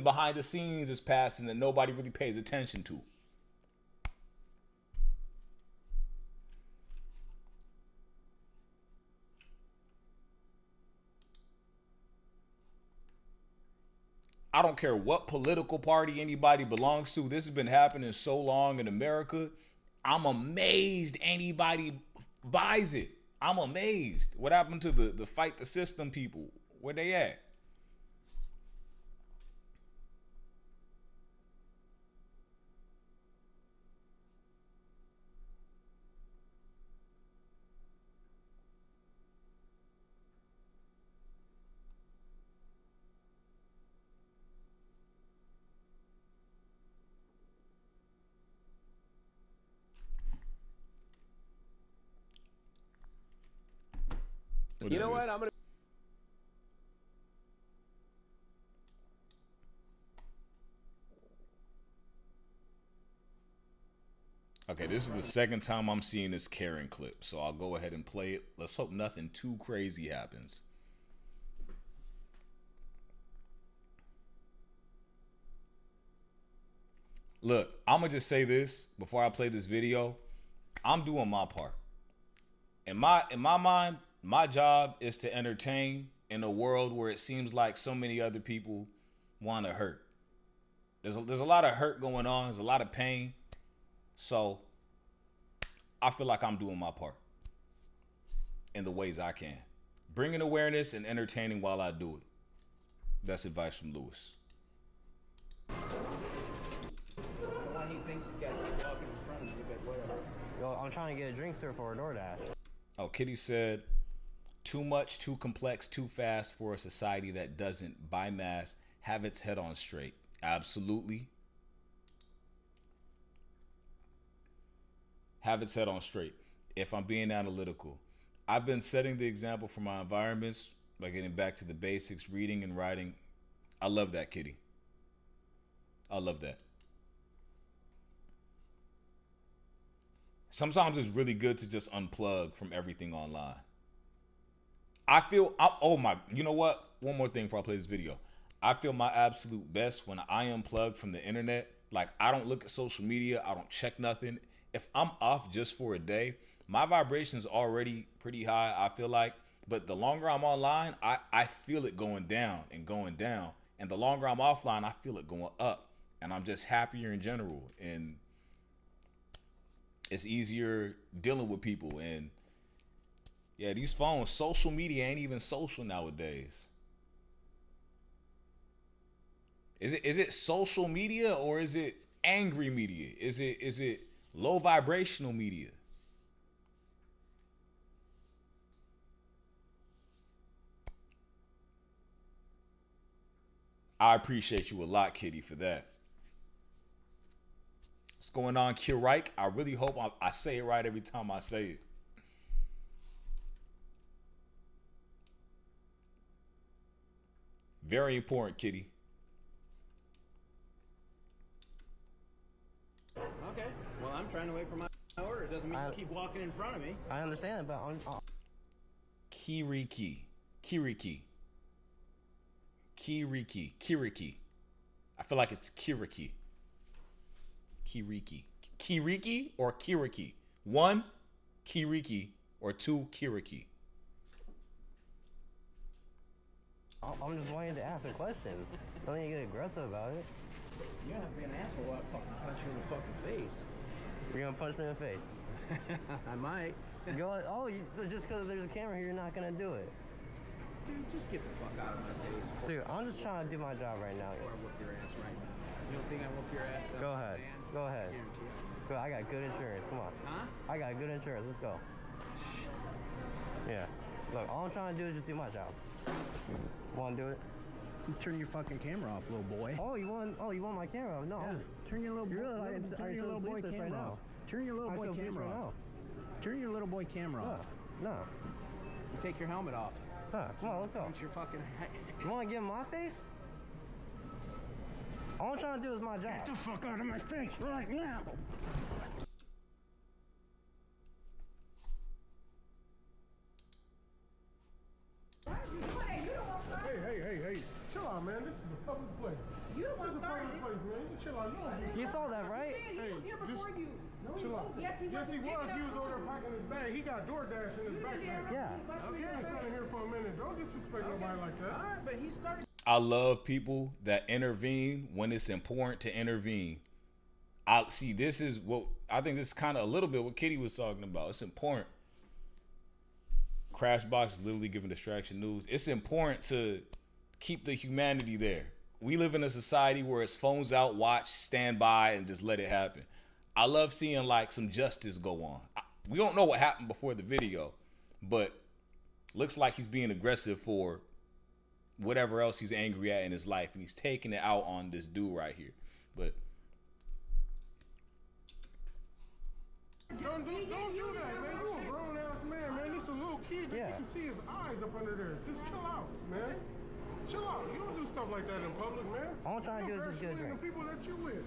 behind the scenes is passing that nobody really pays attention to. I don't care what political party anybody belongs to. This has been happening so long in America. I'm amazed anybody buys it. I'm amazed. What happened to the fight the system people? Where they at? What you is know this? what? I'm gonna. Okay, this is the second time I'm seeing this Karen clip, so I'll go ahead and play it. Let's hope nothing too crazy happens. Look, I'm gonna just say this before I play this video. I'm doing my part. In my mind, my job is to entertain in a world where it seems like so many other people want to hurt. There's a lot of hurt going on. There's a lot of pain. So I feel like I'm doing my part in the ways I can. Bringing awareness and entertaining while I do it. That's advice from Louis. Why he thinks he's got to keep walking in front of you, but whatever. Yo, I'm trying to get a drink served for a DoorDash. Oh, Kitty said, too much, too complex, too fast for a society that doesn't, by mass, have its head on straight. Absolutely. Have its head on straight. If I'm being analytical, I've been setting the example for my environments by getting back to the basics, reading and writing. I love that, Kitty. I love that. Sometimes it's really good to just unplug from everything online. You know what? One more thing before I play this video. I feel my absolute best when I unplug from the internet. Like, I don't look at social media. I don't check nothing. If I'm off just for a day, my vibration's already pretty high, I feel like. But the longer I'm online, I feel it going down and going down. And the longer I'm offline, I feel it going up. And I'm just happier in general. And it's easier dealing with people. And yeah, these phones, social media ain't even social nowadays. Is it social media or is it angry media? Is it low vibrational media? I appreciate you a lot, Kitty, for that. What's going on, Kirike? I really hope I say it right every time I say it. Very important, Kitty. Okay. Well, I'm trying to wait for my order. It doesn't mean you keep walking in front of me. I understand, but Kiriki. I feel like it's Kiriki. Kiriki or Kiriki? 1, Kiriki, or 2, Kiriki? I'm just wanting to ask a question. Don't need to get aggressive about it. You don't have to be an asshole. I'll fucking punch you in the fucking face. You're gonna punch me in the face? I might. So just because there's a camera here, you're not gonna do it? Dude, just get the fuck out of my face. Dude, I'm just trying to do my job right now. Before I whoop your ass right now. You don't think I whoop your ass? Go ahead. Man? Go ahead. I guarantee it. Go, I got good insurance. Come on. Huh? I got good insurance. Let's go. Yeah. Look, all I'm trying to do is just do my job. Want to do it? Turn your fucking camera off, little boy. You want my camera off? No. Yeah. Turn your little boy camera off. Turn your little boy camera off. Turn your little boy camera off. No. You take your helmet off. Huh, come on, let's go. Punch your fucking You want to get in my face? All I'm trying to do is my job. Get the fuck out of my face right now. Hey. Chill out, man. This is a public place. You the one started This is a public place, man. Chill out. You saw that, right? He was here before you. No, Chill out. Yes, he was. He was over there packing his bag. He got DoorDash in his backpack. Yeah. Okay, I'm standing here for a minute. Don't disrespect nobody like that. All right, but he started. I love people that intervene when it's important to intervene. I see. This is what I think. This is kind of a little bit what Kitty was talking about. It's important. Crashbox is literally giving distraction news. It's important to keep the humanity there. We live in a society where it's phones out, watch, stand by, and just let it happen. I love seeing like some justice go on. We don't know what happened before the video, but looks like he's being aggressive for whatever else he's angry at in his life, and he's taking it out on this dude right here. But Don't do that, man. You a grown ass man, man. This a little kid. Yeah. You can see his eyes up under there. Just chill out, man. Chill out. You don't do stuff like that in public, man. All I'm trying to do is just get a drink. The people that you with.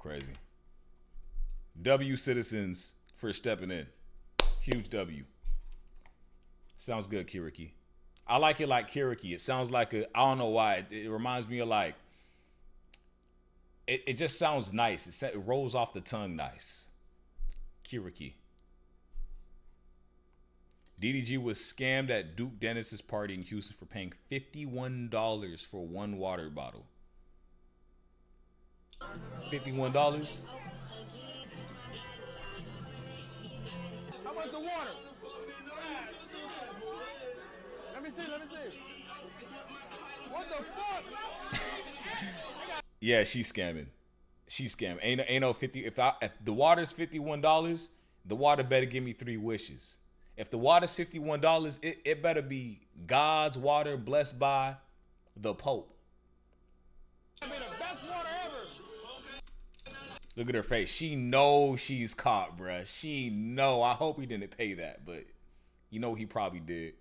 crazy. W citizens for stepping in. Huge W. Sounds good, Kiriki. I like it like Kiriki. It sounds like I don't know why. It reminds me of like, it just sounds nice. It rolls off the tongue nice. Kiriki. DDG was scammed at Duke Dennis's party in Houston for paying $51 for one water bottle. $51? How about the water? Let me see. What the fuck? Yeah, she's scamming. She's scamming. Ain't no 50. If the water's $51, the water better give me 3 wishes. If the water's $51, it better be God's water blessed by the Pope. The best water ever. Look at her face. She knows she's caught, bruh. She know. I hope he didn't pay that, but you know he probably did.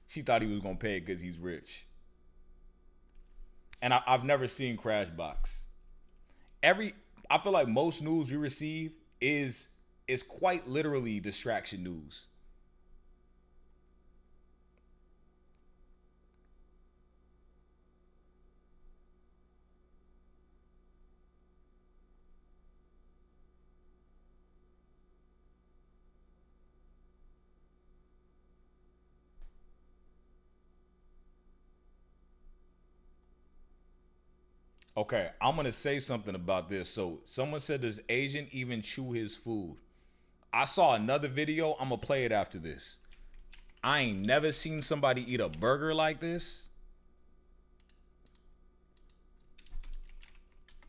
She thought he was gonna pay it because he's rich. And I've never seen Crashbox. I feel like most news we receive is quite literally distraction news. Okay, I'm going to say something about this. So someone said, does Asian even chew his food? I saw another video. I'm going to play it after this. I ain't never seen somebody eat a burger like this.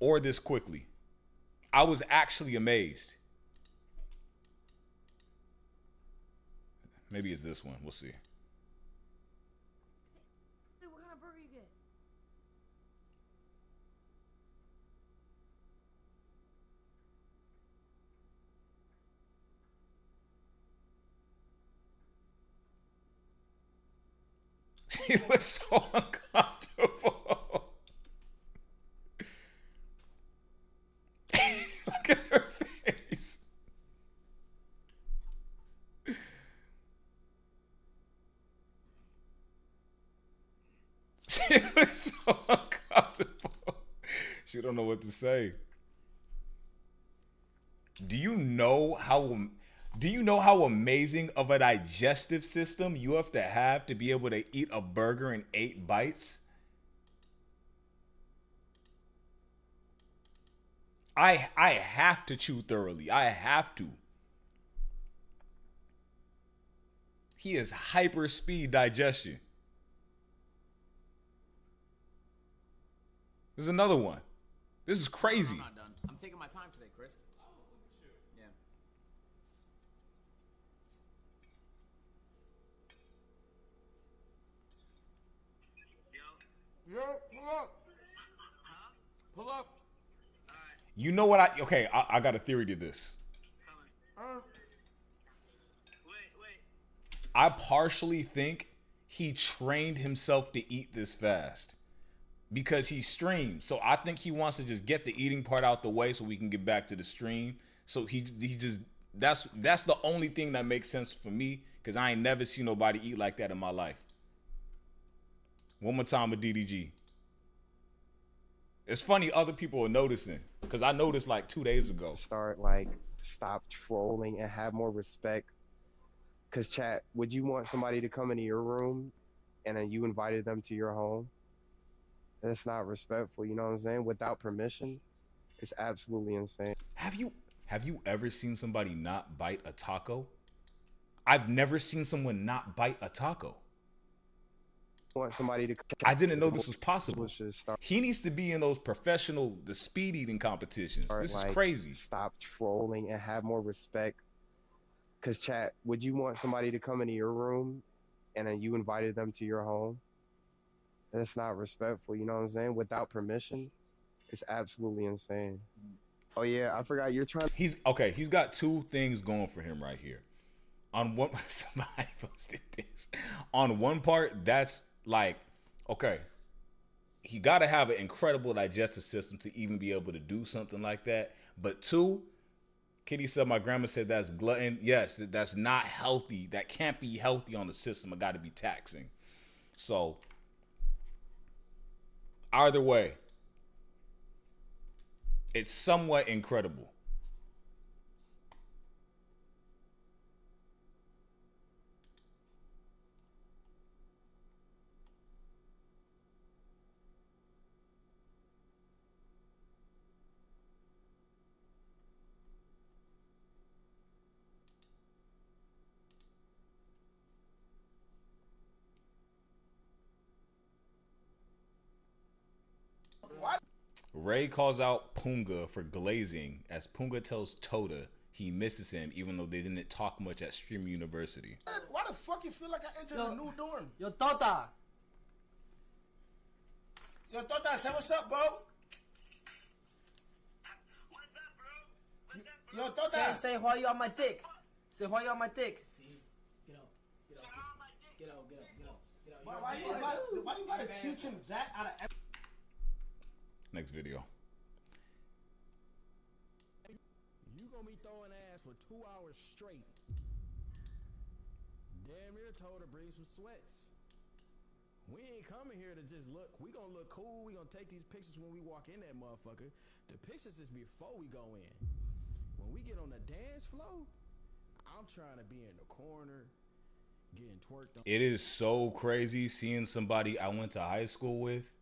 Or this quickly. I was actually amazed. Maybe it's this one. We'll see. What kind of burger you get? She looks so uncomfortable. Look at her face. She looks so uncomfortable. She don't know what to say. Do you know how amazing of a digestive system you have to be able to eat a burger in 8 bites? I have to chew thoroughly. I have to. He is hyper speed digestion. There's another one. This is crazy. I'm not done. I'm taking my time today, Chris. Yeah. Yo, pull up. Pull up. You know what I got a theory to this. I partially think he trained himself to eat this fast because he streams. So I think he wants to just get the eating part out the way so we can get back to the stream. So he just that's the only thing that makes sense for me because I ain't never seen nobody eat like that in my life. One more time with DDG. It's funny other people are noticing because I noticed like 2 days ago. Stop trolling and have more respect. Cause chat, would you want somebody to come into your room and then you invited them to your home? That's not respectful, you know what I'm saying? Without permission, it's absolutely insane. Have you ever seen somebody not bite a taco? I've never seen someone not bite a taco. Want somebody to I didn't know this was possible. He needs to be in those professional, the speed eating competitions. This is crazy. Stop trolling and have more respect. Cause chat, would you want somebody to come into your room and then you invited them to your home? That's not respectful, you know what I'm saying? Without permission, it's absolutely insane. Oh yeah, I forgot you're trying. He's got two things going for him right here. On one, somebody posted this. On one part, that's like, okay, he got to have an incredible digestive system to even be able to do something like that. But two, Kitty said, my grandma said that's glutton. Yes, that's not healthy. That can't be healthy on the system. It got to be taxing. So, either way, it's somewhat incredible. Ray calls out Punga for glazing as Punga tells Toda he misses him even though they didn't talk much at Stream University. Why the fuck you feel like I entered a new dorm? Yo, Tota. Yo, Tota, say what's up, bro? Yo, Tota. Say why you on my dick. Say why you on my dick. Get out. Get out. Why you gotta teach him that out of every... Next video. You gonna be throwing ass for 2 hours straight. Damn near told her bring some sweats. We ain't coming here to just look. We gonna look cool. We gonna take these pictures when we walk in that motherfucker. The pictures is before we go in. When we get on the dance floor, I'm trying to be in the corner, getting twerked on. It is so crazy seeing somebody I went to high school with.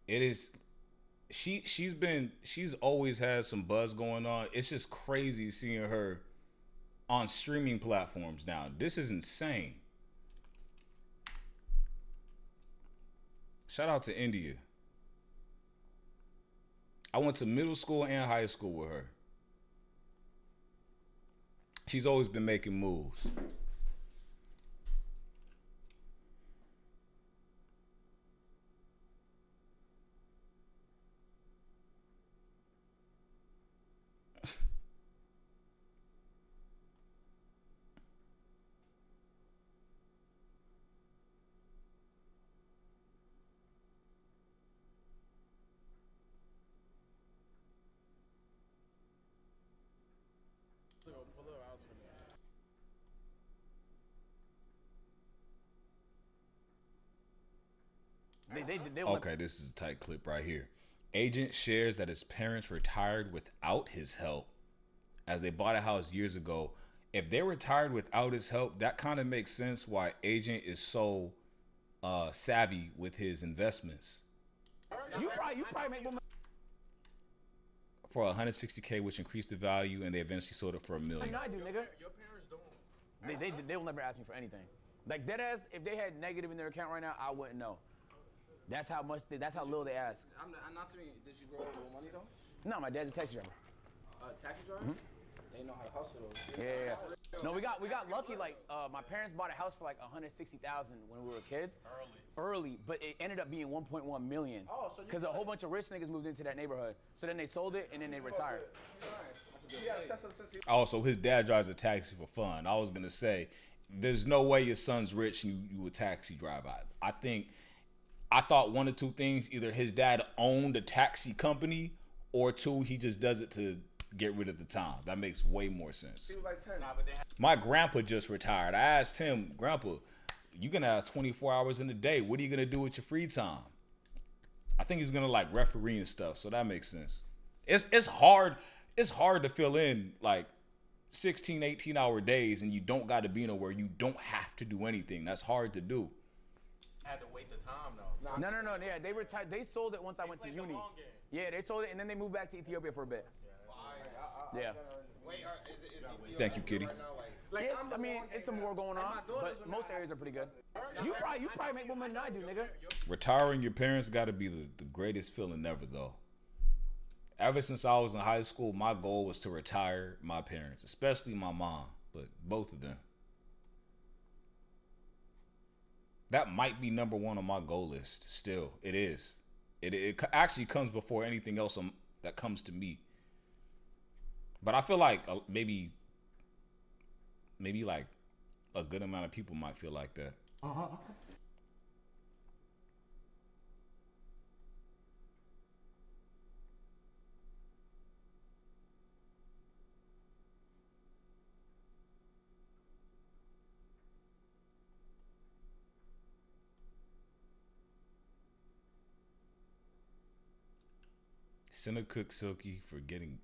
It is... She's always had some buzz going on. It's just crazy seeing her on streaming platforms now. This is insane. Shout out to India. I went to middle school and high school with her. She's always been making moves. Okay, this is a tight clip right here. Agent shares that his parents retired without his help as they bought a house years ago. If they retired without his help, that kind of makes sense why Agent is so savvy with his investments. You probably make more money. For $160K, which increased the value, and they eventually sold it for $1 million. I do, nigga. Your parents don't. They will never ask me for anything. Like deadass, if they had negative in their account right now, I wouldn't know. That's how little they ask. I'm not saying, did you grow up with money though? No, my dad's a taxi driver. Taxi driver? Mm-hmm. They know how to hustle though. Yeah. No, we got lucky. Like my parents bought a house for like $160,000 when we were kids. Early, but it ended up being $1.1 million. Oh, so because a whole bunch of rich niggas moved into that neighborhood. So then they sold it and then they retired. Oh, so his dad drives a taxi for fun. I was gonna say, there's no way your son's rich and you a taxi driver. I thought one or two things: either his dad owned a taxi company, or two, he just does it to get rid of the time. That makes way more sense. My grandpa just retired. I asked him, Grandpa, you gonna have 24 hours in a day. What are you gonna do with your free time? I think he's gonna like referee and stuff, so that makes sense. It's hard. It's hard to fill in like 16, 18-hour days, and you don't got to be nowhere. You don't have to do anything. That's hard to do. Had to wait the time though. No. Yeah, they retired. They sold it once I went to uni. Yeah, they sold it, and then they moved back to Ethiopia for a bit. Yeah. Wait, is Thank you, Kitty. right now, Like, I mean, it's some war going on, but most areas are pretty good. You probably make more money than I do, nigga. Retiring your parents got to be the greatest feeling ever, though. Ever since I was in high school, my goal was to retire my parents, especially my mom, but both of them. That might be number one on my goal list. Still, it is. It actually comes before anything else that comes to me. But I feel like maybe like a good amount of people might feel like that. Center Cook Silky for getting.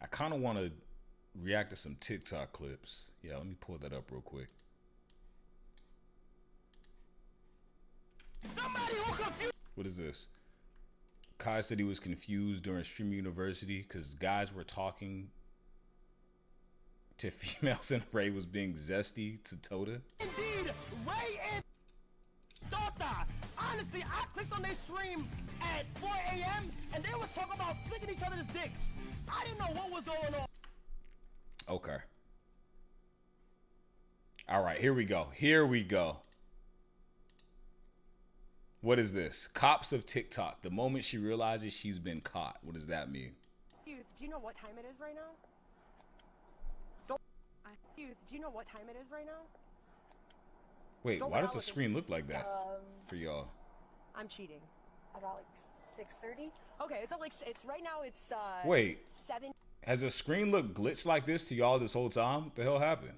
I kind of want to react to some TikTok clips. Yeah, let me pull that up real quick. What is this? Kai said he was confused during Stream University because guys were talking to females and Ray was being zesty to Tota. Indeed, Ray and Tota. Honestly, I clicked on their stream at 4 a.m. and they were talking about flicking each other's dicks. I didn't know what was going on. Okay. All right, here we go. Here we go. What is this? Cops of TikTok. The moment she realizes she's been caught. What does that mean? Youth, do you know what time it is right now? Youth, do you know what time it is right now? Wait, Go why does out the with screen look like that Um, for y'all? I'm cheating. About like 6:30. Okay, it's like it's right now. It's Wait. 7. Has the screen looked glitched like this to y'all this whole time? What the hell happened?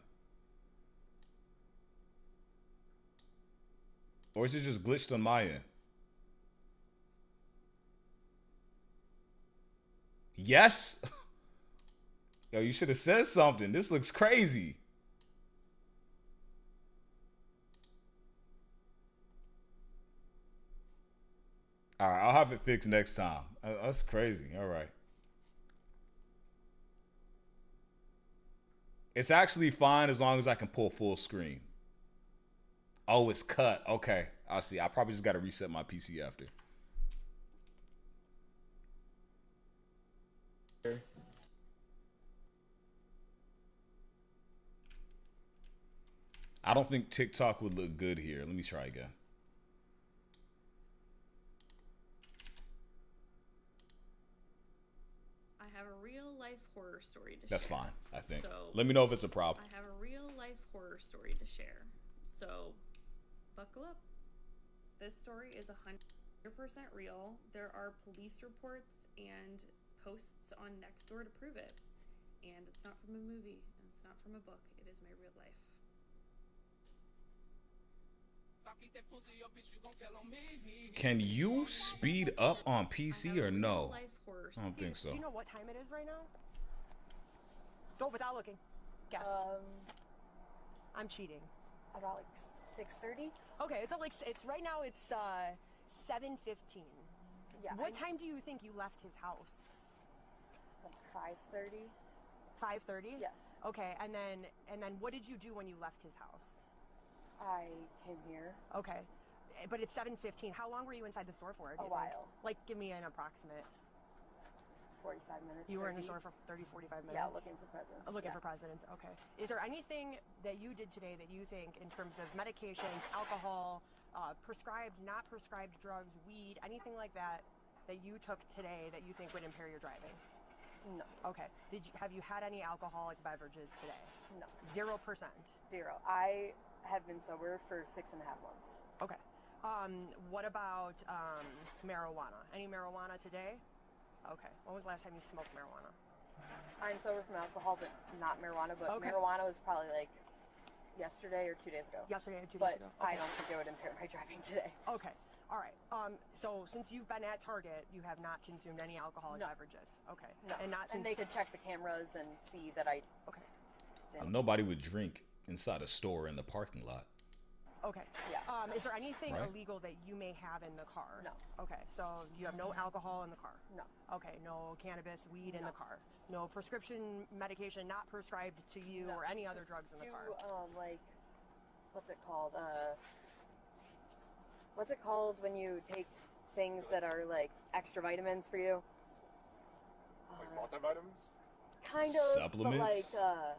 Or is it just glitched on my end? Yes? Yo, you should have said something. This looks crazy. All right, I'll have it fixed next time. That's crazy. All right. It's actually fine as long as I can pull full screen. Oh, it's cut. Okay, I see. I probably just got to reset my PC after. I don't think TikTok would look good here. Let me try again. I have a real life horror story to share. That's fine, I think. So, let me know if it's a problem. I have a real life horror story to share. So, buckle up. This story is 100% real. There are police reports and posts on Nextdoor to prove it. And it's not from a movie, and it's not from a book. It is my real life. Can you speed up on PC or no? I don't think so. Do you know what time it is right now? Go without looking. Guess. I'm cheating. About like 6:30. Okay, it's right now. It's 7:15. Yeah. What time do you think you left his house? Like 5:30. 5:30. Yes. Okay, and then what did you do when you left his house? I came here. Okay, but it's 7:15. How long were you inside the store for? A while. Like, give me an approximate. 45 minutes. You were in the store for 30, 45 minutes? Yeah, looking for presidents. Looking for presidents, okay. Is there anything that you did today that you think, in terms of medications, alcohol, prescribed, not prescribed drugs, weed, anything like that, that you took today that you think would impair your driving? No. Okay. Have you had any alcoholic beverages today? No. 0%? Zero. I have been sober for 6.5 months. Okay. What about marijuana? Any marijuana today? Okay. When was the last time you smoked marijuana? I'm sober from alcohol, but not marijuana. But Okay. marijuana was probably like yesterday or 2 days ago. Yesterday or 2 but days ago. I Okay. don't think it would impair my driving today. Okay. All right. So since you've been at Target, you have not consumed any alcoholic beverages. Okay. No. And not since And they could check the cameras and see that I. Okay. Nobody would drink inside a store in the parking lot. Okay. Yeah. Is there anything Right. illegal that you may have in the car? No. Okay. So you have no alcohol in the car? No. Okay. No cannabis, weed in the car? No prescription medication not prescribed to you or any other drugs in the car? Like, what's it called? What's it called when you take things that are like extra vitamins for you? Like multivitamins? Kind of. Supplements? But like,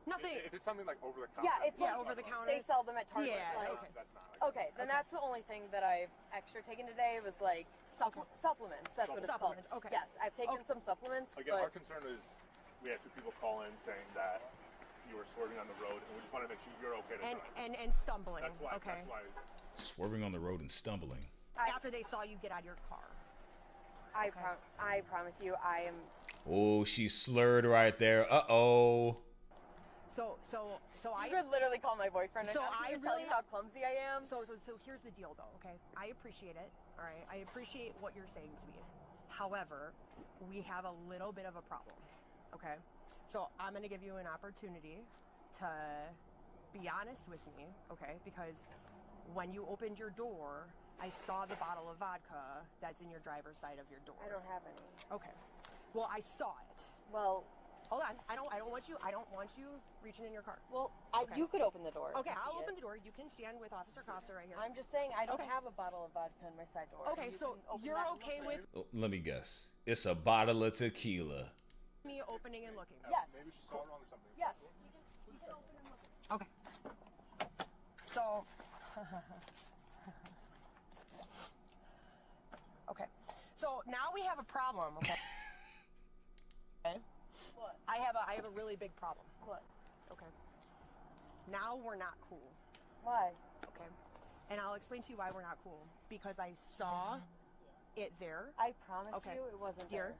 nothing. If it's something like over the counter. yeah, it's like over the counter. They sell them at Target. Yeah, like, okay. That's not like okay, then that's the only thing that I've extra taken today was like supplements. That's what it's Supplements, called. okay. Yes, I've taken some supplements, Again, but our concern is we had 2 people call in saying that you were swerving on the road, and we just want to make sure you're okay to drive. And stumbling. That's why. Okay. That's why. Swerving on the road and stumbling. After they saw you get out of your car. I promise you, I am. Oh, she slurred right there. Uh-oh. So I You could literally call my boyfriend. So and ask I him to tell really you how clumsy I am. So here's the deal, though. Okay, I appreciate it. All right, I appreciate what you're saying to me. However, we have a little bit of a problem. Okay, so I'm gonna give you an opportunity to be honest with me. Okay, because when you opened your door, I saw the bottle of vodka that's in your driver's side of your door. I don't have any. Okay. Well, I saw it. Well, hold on. I don't want you reaching in your car. Well, Okay. you could open the door. Okay, and I'll see open it. the door. You can stand with Officer Costa right here. I'm just saying I don't Okay. have a bottle of vodka in my side door. Okay, You so can open you're that and okay look with at it. Oh, let me guess. It's a bottle of tequila. me opening and looking? Yes. Maybe she saw it wrong or something. Yes. You can open and look. Okay. So. Okay. So now we have a problem. Okay. Okay. What? I have a really big problem. What? Okay. Now we're not cool. Why? Okay. And I'll explain to you why we're not cool. Because I saw it there. I promise Okay. you it wasn't Here. there.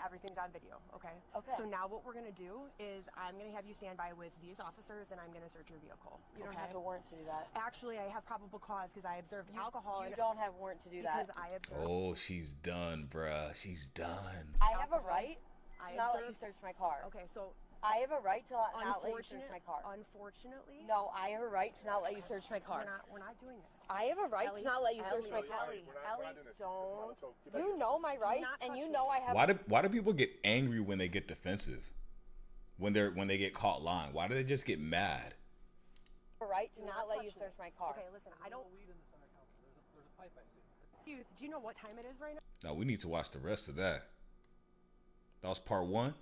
Everything's on video, okay? Okay. So now what we're gonna do is I'm gonna have you stand by with these officers and I'm gonna search your vehicle. You don't okay? have the warrant to do that. Actually, I have probable cause because I observed alcohol. You and don't have warrant to do that. Because I observed. Oh, she's done, bruh. She's done. I have a right I to not let you observed- search my car. Okay, so I have a right to not let you search my car. Unfortunately, No, I have a right to not let you search my car. we're not doing this. I have a right Ellie, to not let you search my Ellie, car. Ellie, don't. You know my rights, and you know I have. Why do people get angry when they get defensive? When they get caught lying? Why do they just get mad? a right to Do not not let you touch search me. my car. Okay, listen, I don't. Youth, do you know what time it is right now? Now we need to watch the rest of that. That was part 1.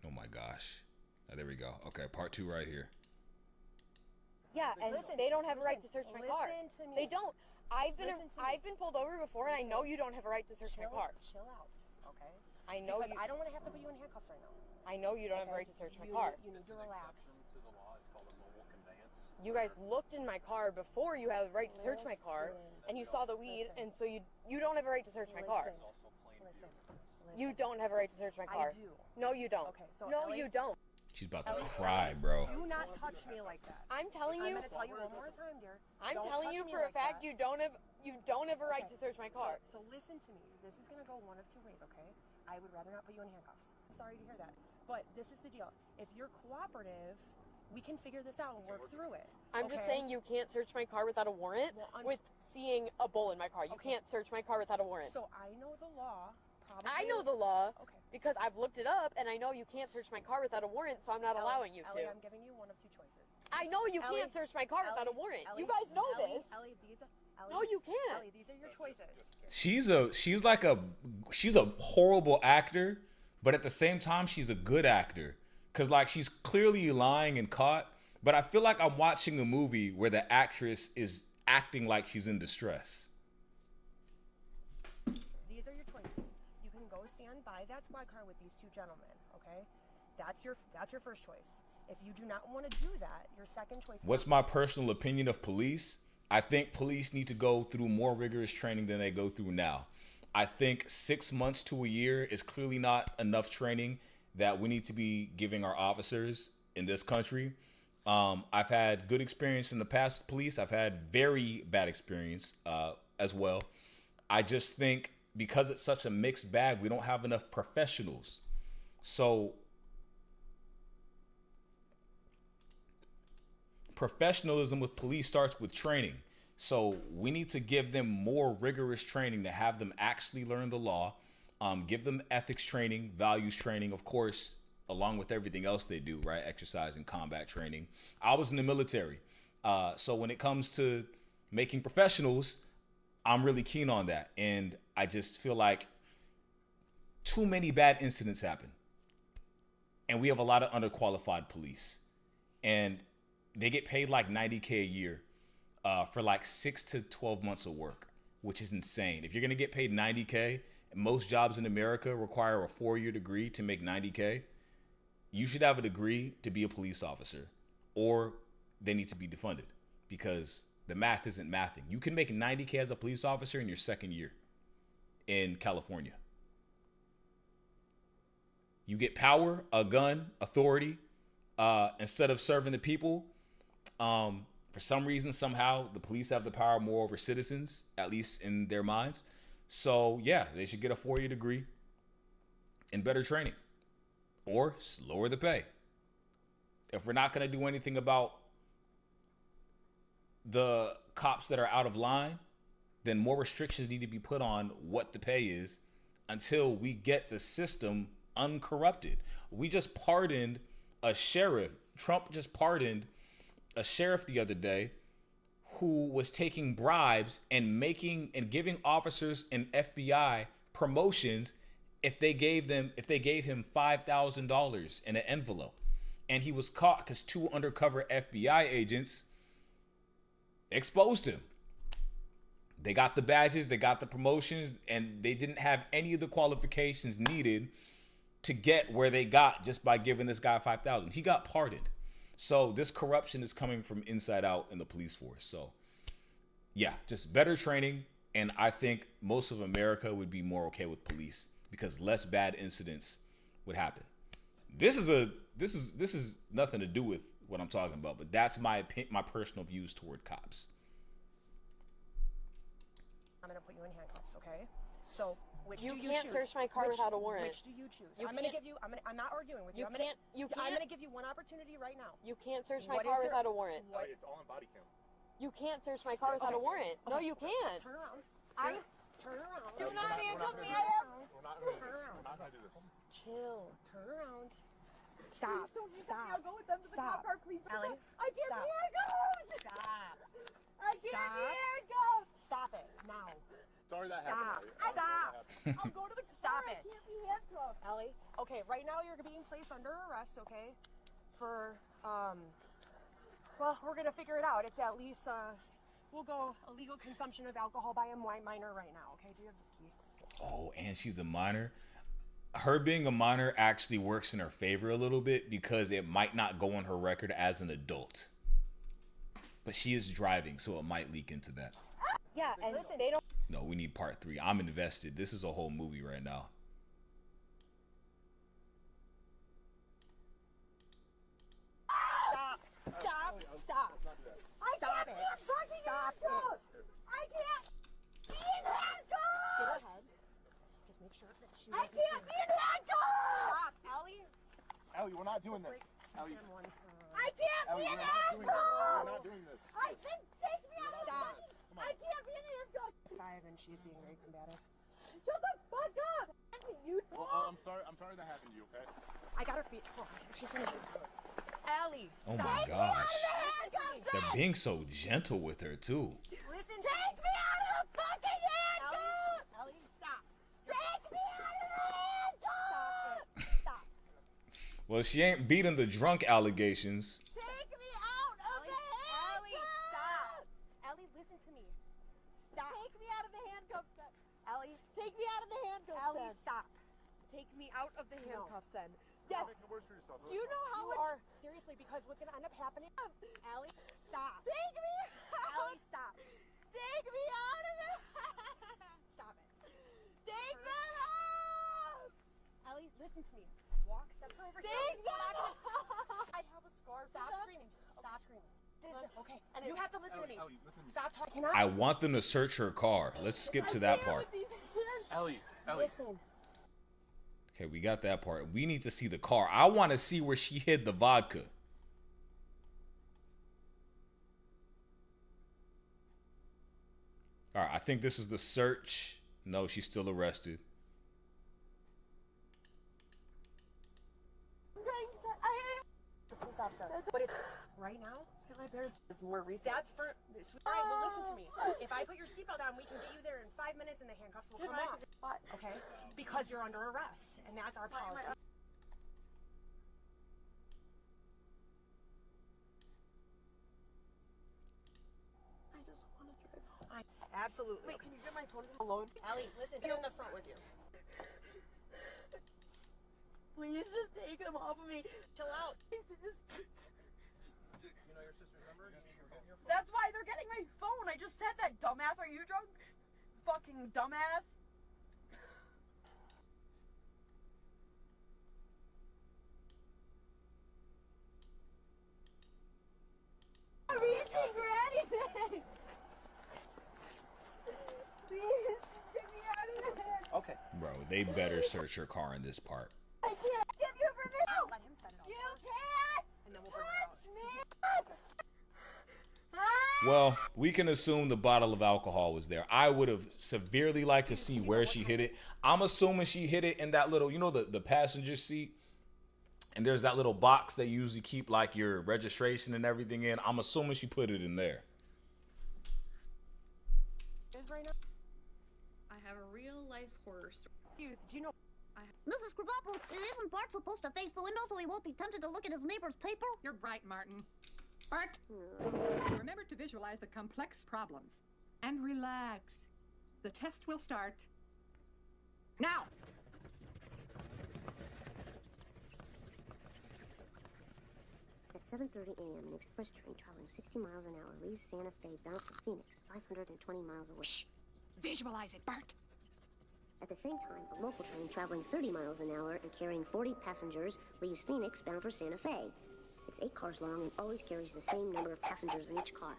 Oh my gosh. There we go. Okay, part 2 right here. Yeah, and Listen, they don't have a right to listen, search my car. listen to me. They don't. I've been Listen to me. I've been pulled over before, and I know you don't have a right to search my car. Chill out, okay? I know Because you. I don't want to have to put you in handcuffs right now. I know you don't have a right to search my car. You need to relax. You guys looked in my car before you had the right to search my car, and you saw the weed, and so you don't have a right to search my car. Listen. You don't have a right to search my car. I do. No, you don't. Okay, so no, Ellie- you don't. She's about to cry, bro. Do not touch me like that. I'm telling you. I'm gonna tell you one more time, dear. I'm Don't telling touch you me for a like fact that. you don't have a right to search my car. So listen to me. This is gonna go one of two ways, okay? I would rather not put you in handcuffs. I'm sorry to hear that, but this is the deal. If you're cooperative, we can figure this out and work through it. I'm just okay? saying you can't search my car without a warrant with seeing a bull in my car. You can't search my car without a warrant. So I know the law. Probably. I know the law Okay. because I've looked it up, and I know you can't search my car without a warrant, so I'm not allowing you Ellie, to. I'm giving you one of two choices. I know you Ellie, can't search my car without a warrant. Ellie, You guys know Ellie, this. Ellie, these are, Ellie, No, you can't. Ellie, these are your choices. She's a horrible actor, but at the same time she's a good actor. Cause like she's clearly lying and caught, but I feel like I'm watching a movie where the actress is acting like she's in distress. These are your choices. You can go stand by that squad car with these two gentlemen, okay? That's your first choice. If you do not want to do that, your second choice. What's my personal opinion of police? I think police need to go through more rigorous training than they go through now. I think 6 months to a year is clearly not enough training that we need to be giving our officers in this country. I've had good experience in the past with police. I've had very bad experience as well. I just think because it's such a mixed bag, we don't have enough professionals. So professionalism with police starts with training. So we need to give them more rigorous training to have them actually learn the law, give them ethics training, values training, of course, along with everything else they do, right? Exercise and combat training. I was in the military. So when it comes to making professionals, I'm really keen on that. And I just feel like too many bad incidents happen. And we have a lot of underqualified police. And they get paid like $90K a year for like 6 to 12 months of work, which is insane. If you're going to get paid $90K, most jobs in America require a 4-year degree to make $90K. You should have a degree to be a police officer, or they need to be defunded because the math isn't mathing. You can make $90K as a police officer in your second year in California. You get power, a gun, authority, instead of serving the people. For some reason, somehow, the police have the power more over citizens, at least in their minds. So, yeah, they should get a 4-year degree and better training or lower the pay. If we're not going to do anything about the cops that are out of line, then more restrictions need to be put on what the pay is until we get the system uncorrupted. We just pardoned a sheriff. Trump just pardoned a sheriff the other day who was taking bribes and giving officers and FBI promotions if they gave him $5,000 in an envelope. And he was caught because 2 undercover FBI agents exposed him. They got the badges, they got the promotions, and they didn't have any of the qualifications needed to get where they got just by giving this guy $5,000. He got pardoned. So this corruption is coming from inside out in the police force. So yeah, just better training. And I think most of America would be more okay with police because less bad incidents would happen. This is nothing to do with what I'm talking about, but that's my personal views toward cops. I'm gonna put you in handcuffs, okay? So which You do you can't choose? search my car without a warrant. Which do you choose? You I'm gonna can't- give you. I'm not arguing with you. You I'm gonna, can't- you I'm can't- gonna give you one opportunity right now. You can't search my What car is your- without a warrant. what- It's all on body cam. You can't search my car without a warrant. No, you can't. Turn around. Turn around. Do not handcuff me. Turn around. We're not gonna do this. Chill. Turn around. Stop. Stop. I'll go with them to the Stop. cop car, please. Ellie. I can't Stop. be handcuffed. Stop. I can't Stop. be handcuffed. Stop it now. Sorry that Stop. happened. Stop. I'll go to the Stop car. it. I can't be handcuffed. Ellie. Okay, right now you're being placed under arrest, okay? For, well, we're gonna figure it out. It's at least, we'll go illegal consumption of alcohol by a minor right now, okay? Do you have the key? Oh, and she's a minor. Her being a minor actually works in her favor a little bit because it might not go on her record as an adult. But she is driving, so it might leak into that. Yeah, and Listen. they don't. No, we need part 3. I'm invested. This is a whole movie right now. Stop. Stop. Stop. I Stop can't it. be fucking Stop handcuffed. it. I can't be in Go handcuffs. ahead. Just make sure that she I can't be in handcuffs. Stop, Ellie. Ellie, we're not doing this. Ellie, I can't be Ellie, in we're not doing this. We're handcuffs. not doing this. I said take me out of the Stop. fucking. I can't be in handcuffs. 5 and she's being very combative. Shut the fuck up. You Well, talk. I'm sorry that happened to you, okay? I got her feet. Oh, she's gonna do Ellie. Oh stop. my gosh. handcuffs. They're being so gentle with her too. Listen. Take me out of the fucking handcuffs. Ellie, stop. Take me out of the handcuffs. Stop. Well, she ain't beating the drunk allegations. Take me out of the Ellie, handcuffs. stop. Ellie, listen to me. Stop. Take me out of the handcuffs then. Ellie. Take me out of the handcuffs Ellie, then. Stop. Take me out of the handcuffs then. Yes. You're making it worse for yourself. Do you know how much... are, seriously, because what's going to end up happening... Ellie, stop. Take me out. Ellie, stop. Take me out of the... Stop it. Take that off. Ellie, listen to me. Walk, step over here. Take that off. I have a scar. Stop screaming. Stop screaming. Okay, and you have to listen to me. Ellie, listen to me. Stop talking. I want them to search her car. Let's skip to that part. Ellie. Listen. Okay, we got that part. We need to see the car. I want to see where she hid the vodka. All right, I think this is the search. No, she's still arrested. The police officer. But it's right now. My parents is more recent. That's for. All right, well, listen to me. If I put your seatbelt on, we can get you there in 5 minutes, and the handcuffs will come off. Okay? Because you're under arrest, and that's our policy. I just want to drive home. Absolutely. Wait, can you get my phone alone? Ellie, listen. Get in the front with you. Please just take him off of me. Chill out. You know your sister's number? You need your phone. That's why they're getting my phone. I just said that, dumbass. Are you drunk? Fucking dumbass. I'm reaching for anything. Please, get me out of there. Okay. Bro, they better search her car in this part. I can't give you permission. Let him set it off. You can't. And then we'll bring it out. Well, we can assume the bottle of alcohol was there. I would have severely liked to see where she hid it. I'm assuming she hid it in that little, you know, the passenger seat. And there's that little box that you usually keep like your registration and everything in. I'm assuming she put it in there. I have a real life horror story. Do you know? Mrs. Krabappel, isn't Bart supposed to face the window so he won't be tempted to look at his neighbor's paper? You're right, Martin. Bart, remember to visualize the complex problems and relax. The test will start now. At 7:30 a.m., an express train traveling 60 miles an hour leaves Santa Fe bound for Phoenix, 520 miles away. Shh! Visualize it, Bart. At the same time, a local train traveling 30 miles an hour and carrying 40 passengers leaves Phoenix bound for Santa Fe. It's 8 cars long and always carries the same number of passengers in each car.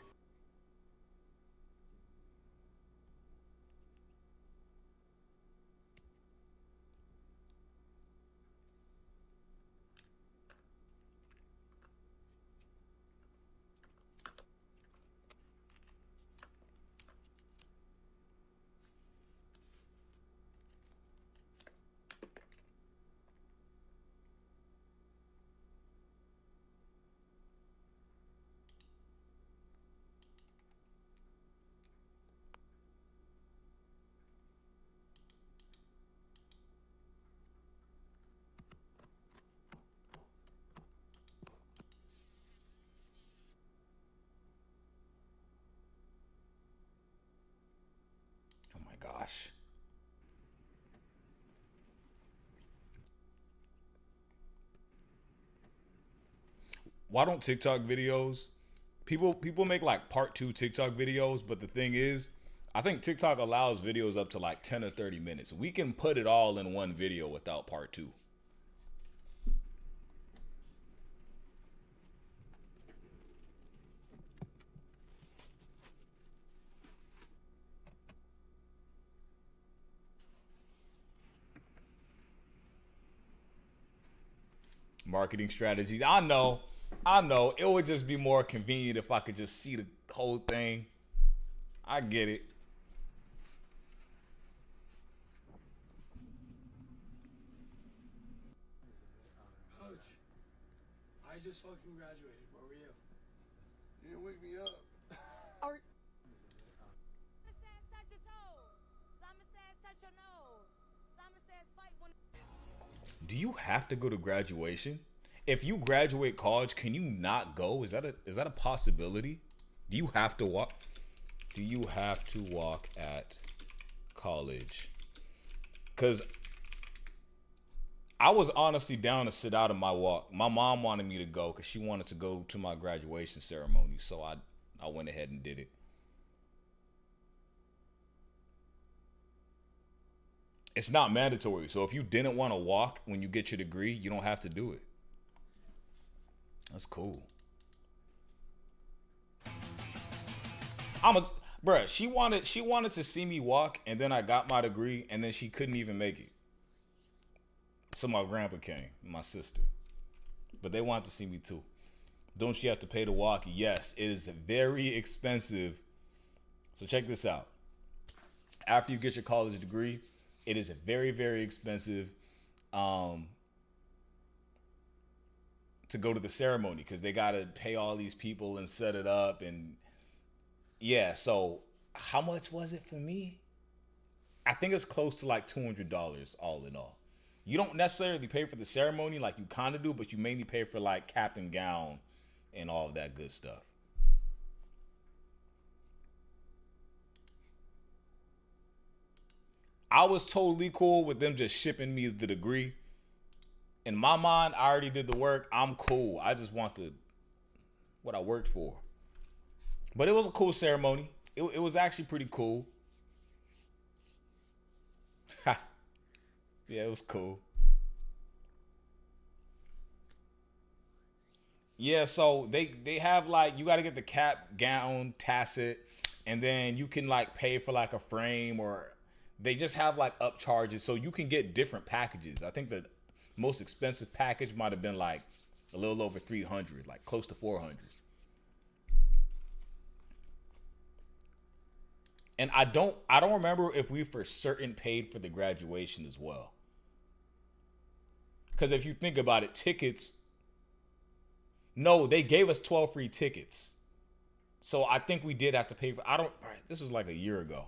Gosh. Why don't TikTok videos? People make like part 2 TikTok videos, but the thing is, I think TikTok allows videos up to like 10 or 30 minutes. We can put it all in one video without part 2. Marketing strategies. I know. It would just be more convenient if I could just see the whole thing. I get it. Coach, I just fucking graduated. Where were you? You didn't wake me up. Do you have to go to graduation? If you graduate college, can you not go? Is that a possibility? Do you have to walk? Do you have to walk at college? Because I was honestly down to sit out of my walk. My mom wanted me to go because she wanted to go to my graduation ceremony. So I went ahead and did it. It's not mandatory. So if you didn't want to walk when you get your degree, you don't have to do it. That's cool. Bruh, she wanted to see me walk, and then I got my degree, and then she couldn't even make it. So my grandpa came, my sister. But they wanted to see me too. Don't you have to pay to walk? Yes, it is very expensive. So check this out. After you get your college degree, it is very, very expensive to go to the ceremony because they got to pay all these people and set it up. And yeah, so how much was it for me? I think it's close to like $200 all in all. You don't necessarily pay for the ceremony like you kind of do, but you mainly pay for like cap and gown and all of that good stuff. I was totally cool with them just shipping me the degree. In my mind, I already did the work. I'm cool. I just want what I worked for. But it was a cool ceremony. It was actually pretty cool. Yeah, it was cool. Yeah, so they have like, you got to get the cap, gown, tacit, and then you can like pay for like a frame, or they just have like up charges, so you can get different packages. I think the most expensive package might have been like a little over 300, like close to 400. And I don't remember if we for certain paid for the graduation as well. Because if you think about it, tickets, no, they gave us 12 free tickets. So I think we did have to pay for, this was like a year ago.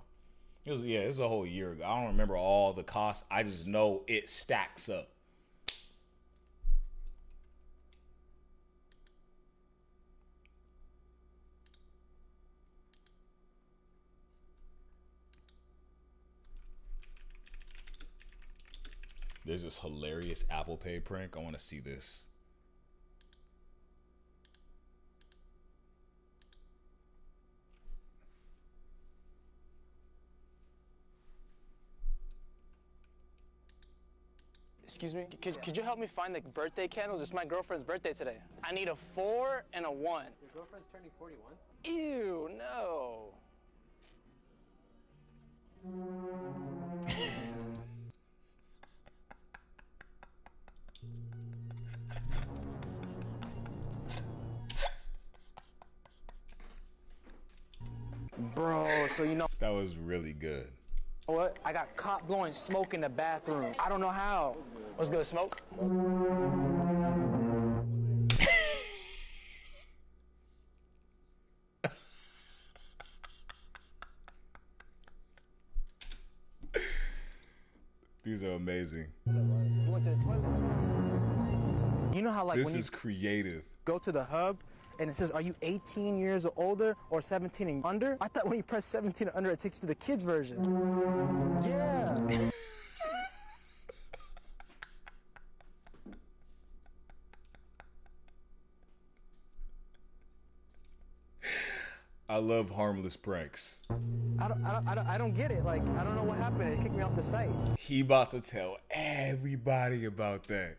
It was a whole year ago. I don't remember all the costs. I just know it stacks up. There's this hilarious Apple Pay prank. I want to see this. Excuse me, could you help me find the birthday candles? It's my girlfriend's birthday today. I need a 4 and a 1. Your girlfriend's turning 41? Ew, no. Bro, so you know. That was really good. What? I got caught blowing smoke in the bathroom. I don't know how. What's good, smoke? These are amazing. You went to the toilet? You know how like this when is creative. Go to the hub and it says, are you 18 years or older or 17 and under? I thought when you press 17 or under, it takes you to the kids version. Yeah. I love harmless pranks. I don't get it. Like, I don't know what happened. It kicked me off the site. He about to tell everybody about that.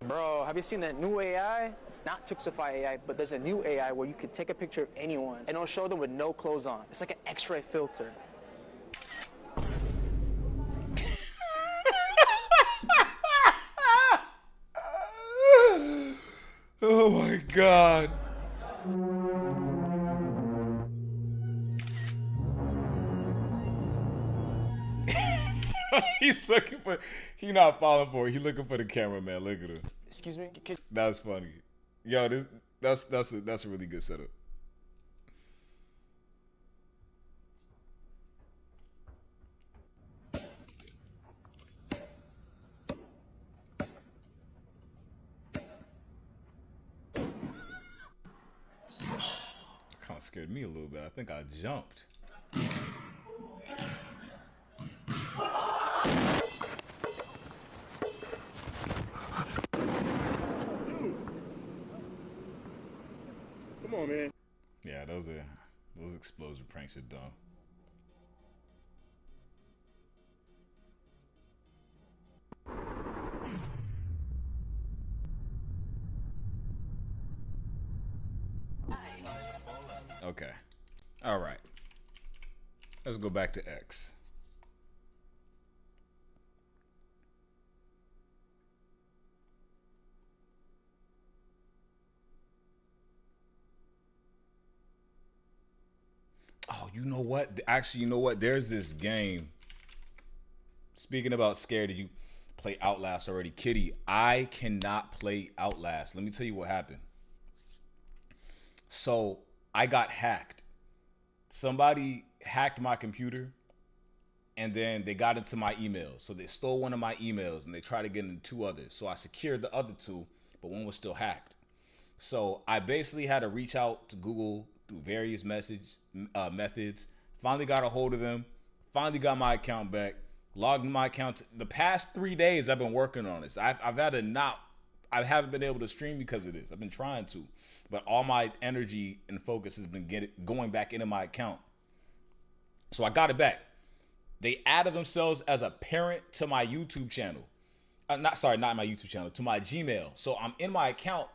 Bro, have you seen that new AI? Not Tuxify AI, but there's a new AI where you can take a picture of anyone and it'll show them with no clothes on. It's like an X-ray filter. Oh my God. He's looking for, he not falling for it. He looking for the cameraman. Look at him. Excuse me? That's funny. Yo, that's a really good setup. Kind of scared me a little bit. I think I jumped. Come on, man. Yeah, those explosion pranks are dumb. Okay. All right. Let's go back to X. Oh, you know what? Actually, you know what? There's this game. Speaking about scared, did you play Outlast already? Kitty, I cannot play Outlast. Let me tell you what happened. So I got hacked. Somebody hacked my computer and then they got into my emails. So they stole one of my emails and they tried to get into two others. So I secured the other two, but one was still hacked. So I basically had to reach out to Google through various methods. Finally got a hold of them. Finally got my account back. Logged in my account. The past 3 days I've been working on this. I haven't been able to stream because of this. I've been trying to, but all my energy and focus has been going back into my account. So I got it back. They added themselves as a parent to my YouTube channel. Not my YouTube channel, to my Gmail. So I'm in my account,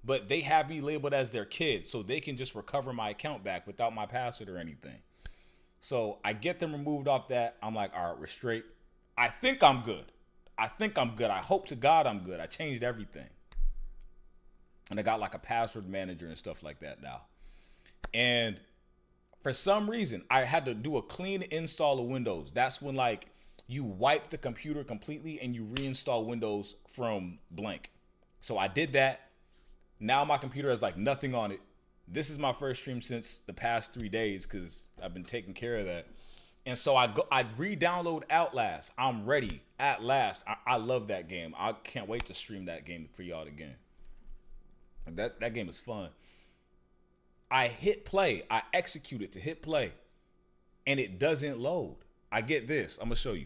but they have me labeled as their kid, so they can just recover my account back without my password or anything. So I get them removed off that. I'm like, all right, we're straight. I think I'm good. I hope to God I'm good. I changed everything. And I got like a password manager and stuff like that now. And for some reason, I had to do a clean install of Windows. That's when like you wipe the computer completely and you reinstall Windows from blank. So I did that. Now my computer has like nothing on it. This is my first stream since the past 3 days because I've been taking care of that. And so I re-download Outlast. I'm ready at last. I love that game. I can't wait to stream that game for y'all again. That game is fun. I hit play. I execute it to hit play. And it doesn't load. I get this. I'm going to show you.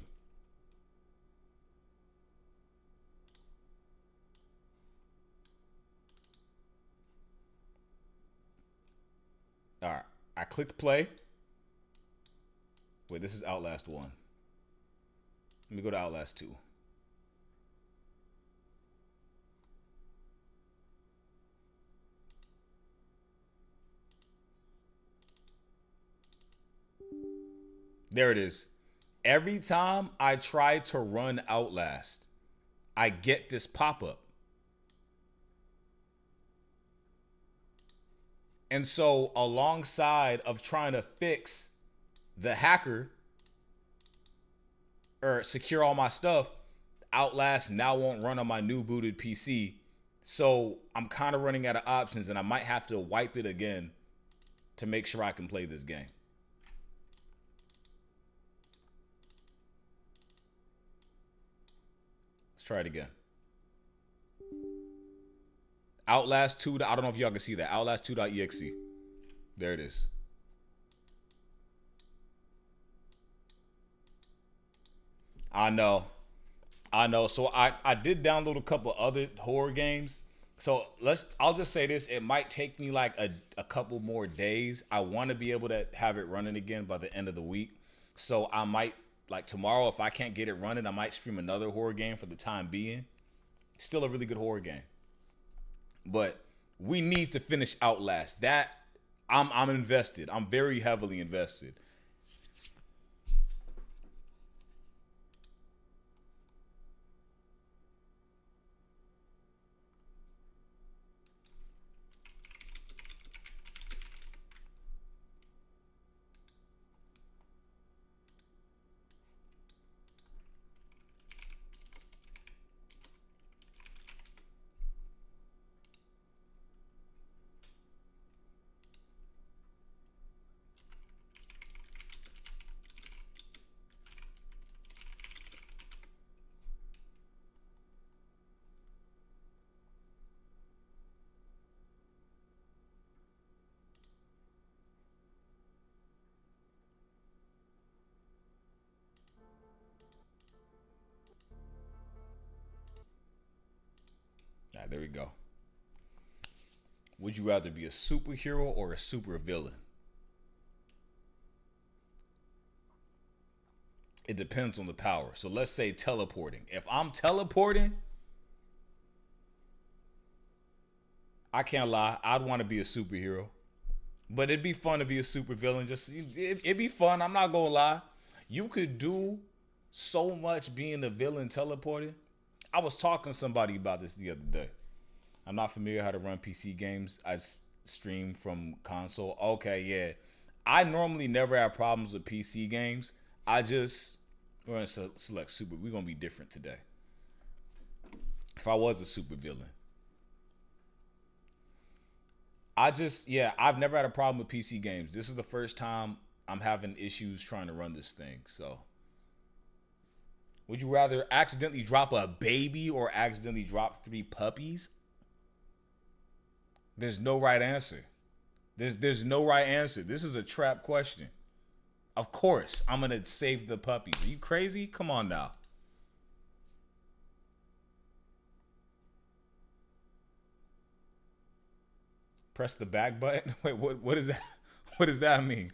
All right. I clicked play. Wait, this is Outlast 1. Let me go to Outlast 2. There it is. Every time I try to run Outlast, I get this pop-up. And so alongside of trying to fix the hacker or secure all my stuff, Outlast now won't run on my new booted PC. So I'm kind of running out of options and I might have to wipe it again to make sure I can play this game. Let's try it again. Outlast 2. I don't know if y'all can see that. Outlast2.exe. There it is. I know. So I did download a couple other horror games. So I'll just say this. It might take me like a couple more days. I want to be able to have it running again by the end of the week. So I might, like tomorrow, if I can't get it running, I might stream another horror game for the time being. Still a really good horror game. But we need to finish Outlast. That I'm invested. I'm very heavily invested. right, there we go. Would you rather be a superhero or a super villain? It depends on the power. So let's say teleporting. If I'm teleporting, I can't lie, I'd want to be a superhero. But it'd be fun to be a super villain. It'd be fun. I'm not gonna lie. You could do so much being a villain teleporting. I was talking to somebody about this the other day. I'm not familiar how to run PC games. I stream from console. Okay, yeah. I normally never have problems with PC games. We're gonna select super. We're gonna be different today. If I was a super villain, I've never had a problem with PC games. This is the first time I'm having issues trying to run this thing. So, would you rather accidentally drop a baby or accidentally drop 3 puppies? There's no right answer. There's no right answer. This is a trap question. Of course, I'm going to save the puppies. Are you crazy? Come on now. Press the back button? Wait, what is that? What does that mean?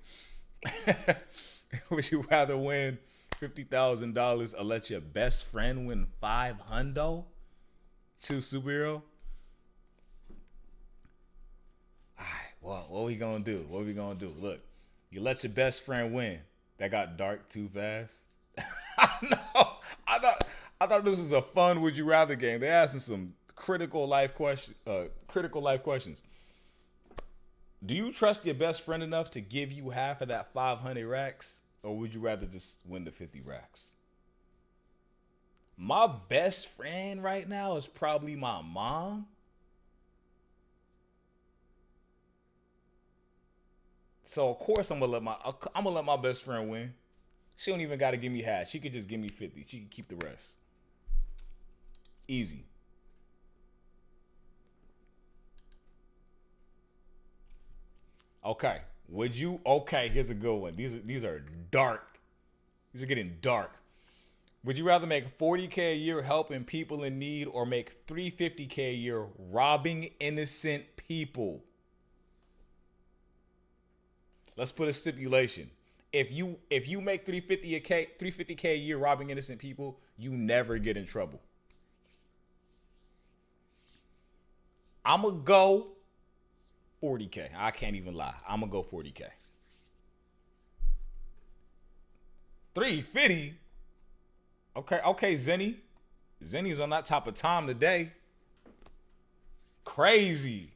Would you rather win $50,000 or let your best friend win $500? Choose superhero? Well, what we gonna do? Look, you let your best friend win. That got dark too fast. I thought this was a fun would you rather game. They asking some critical life questions. Do you trust your best friend enough to give you half of that 500 racks, or would you rather just win the 50 racks? My best friend right now is probably my mom. So of course I'm gonna let my best friend win. She don't even gotta give me half. She could just give me 50. She can keep the rest. Easy. Okay. Here's a good one. These are dark. These are getting dark. Would you rather make $40K a year helping people in need or make $350K a year robbing innocent people? Let's put a stipulation. If you make $350K a year robbing innocent people, you never get in trouble. I'ma go 40K. I can't even lie. I'ma go 40K. 350. Okay, Zenny. Zenny's on that type of time today. Crazy.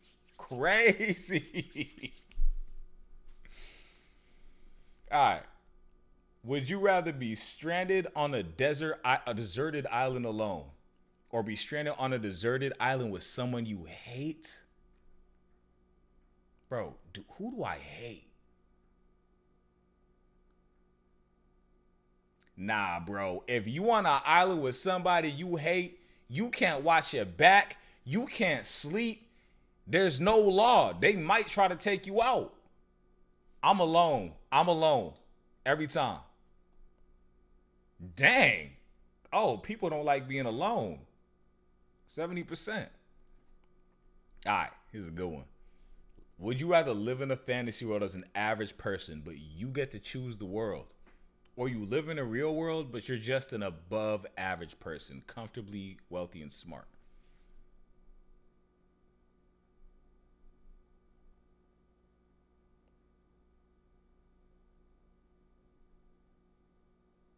All right. Would you rather be stranded on a deserted island alone, or be stranded on a deserted island with someone you hate? Bro, who do I hate? Nah, bro. If you on an island with somebody you hate, you can't watch your back. You can't sleep. There's no law. They might try to take you out. I'm alone. Every time. Dang. Oh, people don't like being alone. 70%. All right, here's a good one. Would you rather live in a fantasy world as an average person, but you get to choose the world? Or you live in a real world, but you're just an above average person, comfortably wealthy and smart?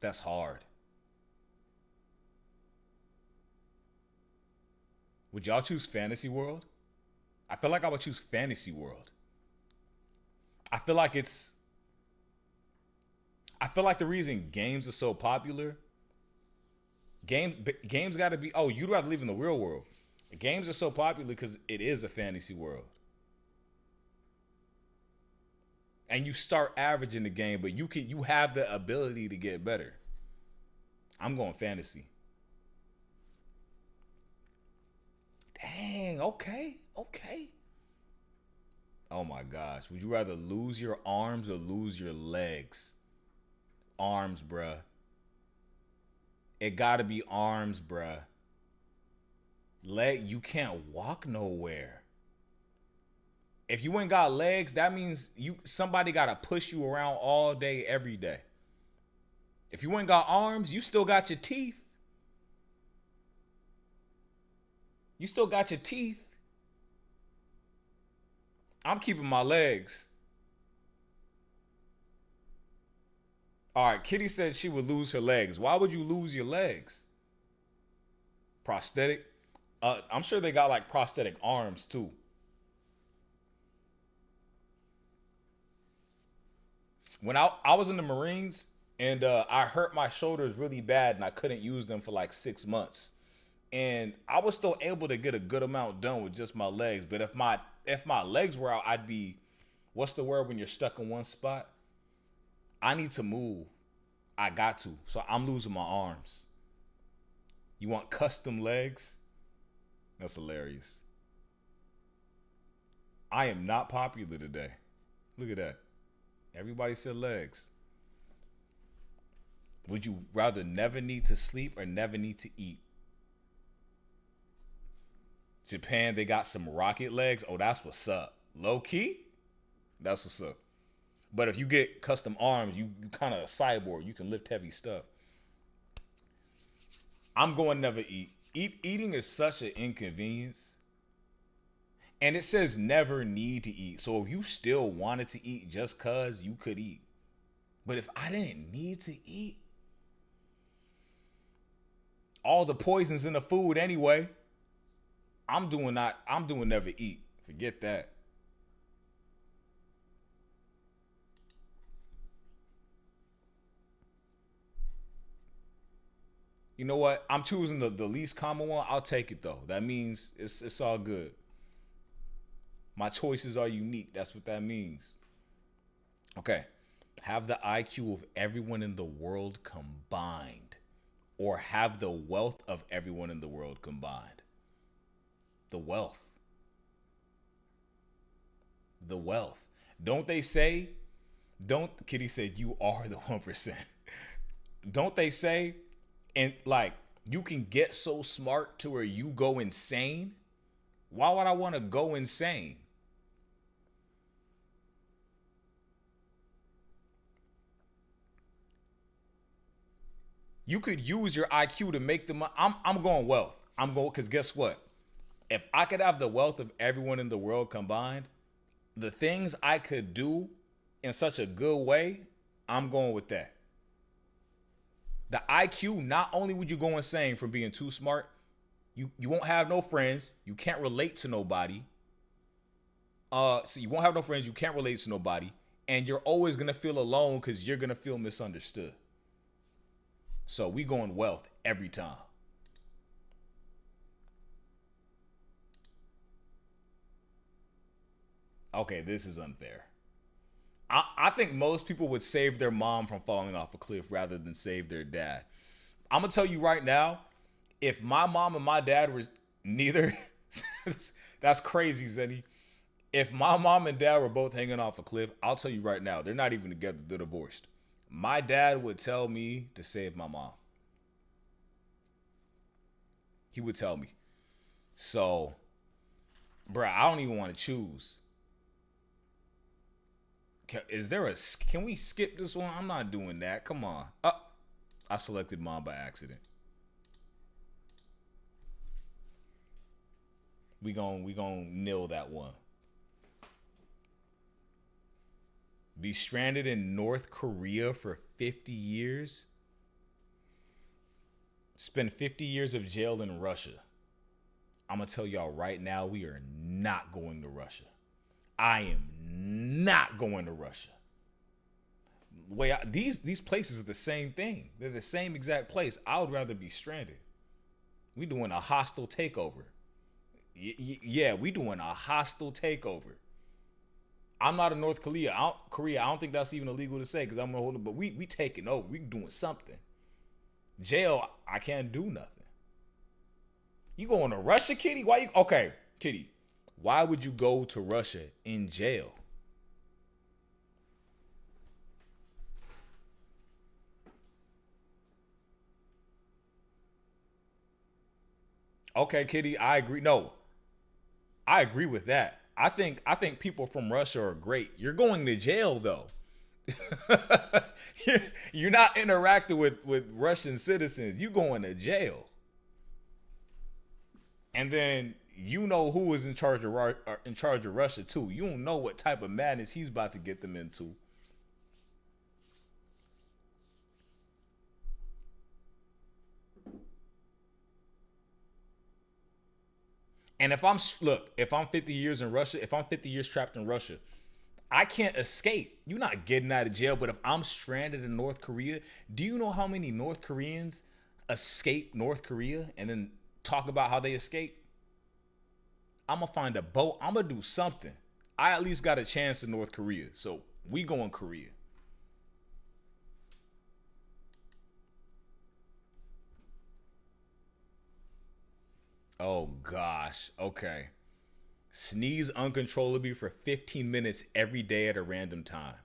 That's hard. Would y'all choose fantasy world? I feel like I would choose fantasy world. I feel like the reason games are so popular, games got to be, you'd rather live in the real world. Games are so popular because it is a fantasy world. And you start average in the game, but you have the ability to get better. I'm going fantasy. Dang, okay. Oh my gosh. Would you rather lose your arms or lose your legs? Arms, bruh. It gotta be arms, bruh. You can't walk nowhere. If you ain't got legs, that means somebody gotta push you around all day, every day. If you ain't got arms, you still got your teeth. You still got your teeth. I'm keeping my legs. All right, Kitty said she would lose her legs. Why would you lose your legs? Prosthetic? I'm sure they got like prosthetic arms too. When I was in the Marines and I hurt my shoulders really bad and I couldn't use them for like 6 months. And I was still able to get a good amount done with just my legs. But if my legs were out, I'd be, what's the word when you're stuck in one spot? I need to move. I got to. So I'm losing my arms. You want custom legs? That's hilarious. I am not popular today. Look at that. Everybody said legs. Would you rather never need to sleep or never need to eat? Japan, they got some rocket legs. Oh, that's what's up. Low key? That's what's up. But if you get custom arms, you kind of a cyborg. You can lift heavy stuff. I'm going never eat. Eating is such an inconvenience. And it says never need to eat. So if you still wanted to eat just cause, you could eat. But if I didn't need to eat, all the poisons in the food anyway, I'm doing never eat. Forget that. You know what? I'm choosing the least common one. I'll take it though. That means it's all good. My choices are unique. That's what that means. Okay. Have the IQ of everyone in the world combined, or have the wealth of everyone in the world combined. The wealth. The wealth. Don't they say, Kitty said you are the 1%. Don't they say, and like, you can get so smart to where you go insane? Why would I want to go insane? You could use your IQ to make the money. I'm going wealth. I'm going, because guess what? If I could have the wealth of everyone in the world combined, the things I could do in such a good way, I'm going with that. The IQ, not only would you go insane from being too smart, you won't have no friends. You can't relate to nobody. So you won't have no friends. You can't relate to nobody. And you're always going to feel alone because you're going to feel misunderstood. So we going wealth every time. Okay, this is unfair. I think most people would save their mom from falling off a cliff rather than save their dad. I'm going to tell you right now, if my mom and my dad were neither, that's crazy, Zenny. If my mom and dad were both hanging off a cliff, I'll tell you right now, they're not even together, they're divorced. My dad would tell me to save my mom. He would tell me. So, bruh, I don't even want to choose. Can we skip this one? I'm not doing that. Come on. I selected mom by accident. We gon' nil that one. Be stranded in North Korea for 50 years. Spend 50 years of jail in Russia. I'm going to tell y'all right now, we are not going to Russia. I am not going to Russia. These places are the same thing. They're the same exact place. I would rather be stranded. We doing a hostile takeover. Yeah, we doing a hostile takeover. I'm not in North Korea. I don't think that's even illegal to say because I'm gonna hold it. But we taking over. We doing something. Jail, I can't do nothing. You going to Russia, Kitty? Okay, Kitty. Why would you go to Russia in jail? Okay, Kitty, I agree. No, I agree with that. I think people from Russia are great. You're going to jail though. You're not interacting with Russian citizens. You going to jail. And then you know who is in charge of Russia too. You don't know what type of madness he's about to get them into. And if I'm 50 years in Russia, if I'm 50 years trapped in Russia, I can't escape. You're not getting out of jail. But if I'm stranded in North Korea, do you know how many North Koreans escape North Korea and then talk about how they escape? I'm gonna find a boat. I'm gonna do something. I at least got a chance in North Korea. So we going Korea. Oh gosh. Okay. Sneeze uncontrollably for 15 minutes every day at a random time.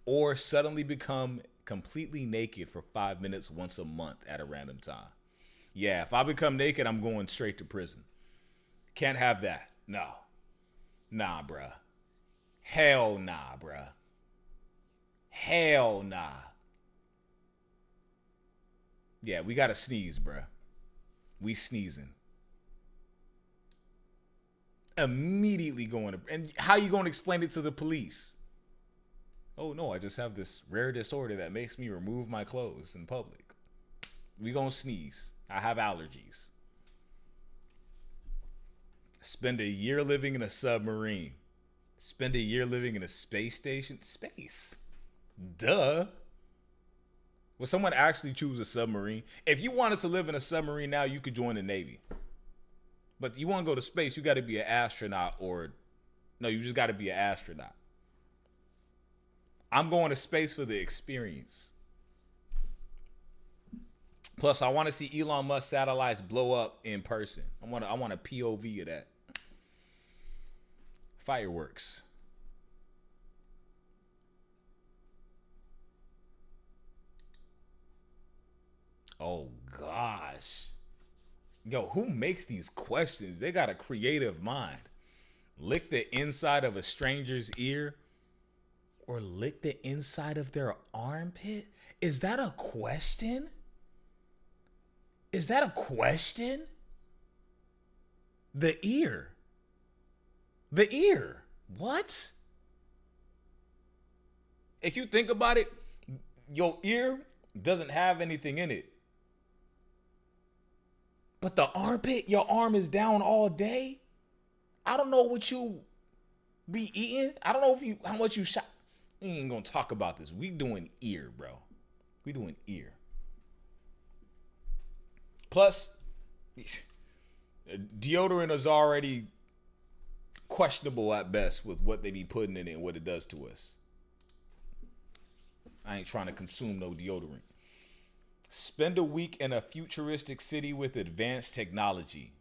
Or suddenly become completely naked for 5 minutes once a month at a random time. Yeah, if I become naked, I'm going straight to prison. Can't have that. No. Nah, bruh. Hell nah, bruh. Hell nah. Yeah, we gotta sneeze, bruh. We sneezing. Immediately going to, and how you going to explain it to the police? Oh no, I just have this rare disorder that makes me remove my clothes in public. We gonna sneeze. I have allergies. Spend a year living in a submarine. Spend a year living in a space station. Space. Duh. Would someone actually choose a submarine? If you wanted to live in a submarine now, you could join the Navy. But you want to go to space, you got to be an astronaut you just got to be an astronaut. I'm going to space for the experience. Plus, I want to see Elon Musk satellites blow up in person. I want a POV of that. Fireworks. Oh gosh. Yo, who makes these questions? They got a creative mind. Lick the inside of a stranger's ear or lick the inside of their armpit? Is that a question? Is that a question? The ear. The ear. What? If you think about it, your ear doesn't have anything in it. But the armpit, your arm is down all day. I don't know what you be eating. I don't know how much you shot. We ain't gonna talk about this. We doing ear, bro. We doing ear. Plus, deodorant is already questionable at best with what they be putting in it and what it does to us. I ain't trying to consume no deodorant. Spend a week in a futuristic city with advanced technology.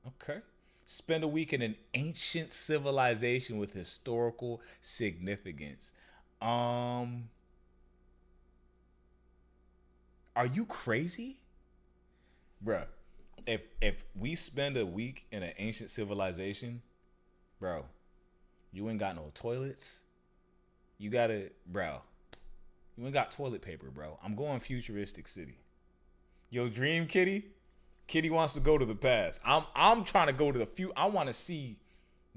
Okay. Spend a week in an ancient civilization with historical significance. Are you crazy? Bruh, if we spend a week in an ancient civilization, bro, you ain't got no toilets. You ain't got toilet paper, bro. I'm going futuristic city. Yo, dream kitty? Kitty wants to go to the past. I'm trying to go to the future. I want to see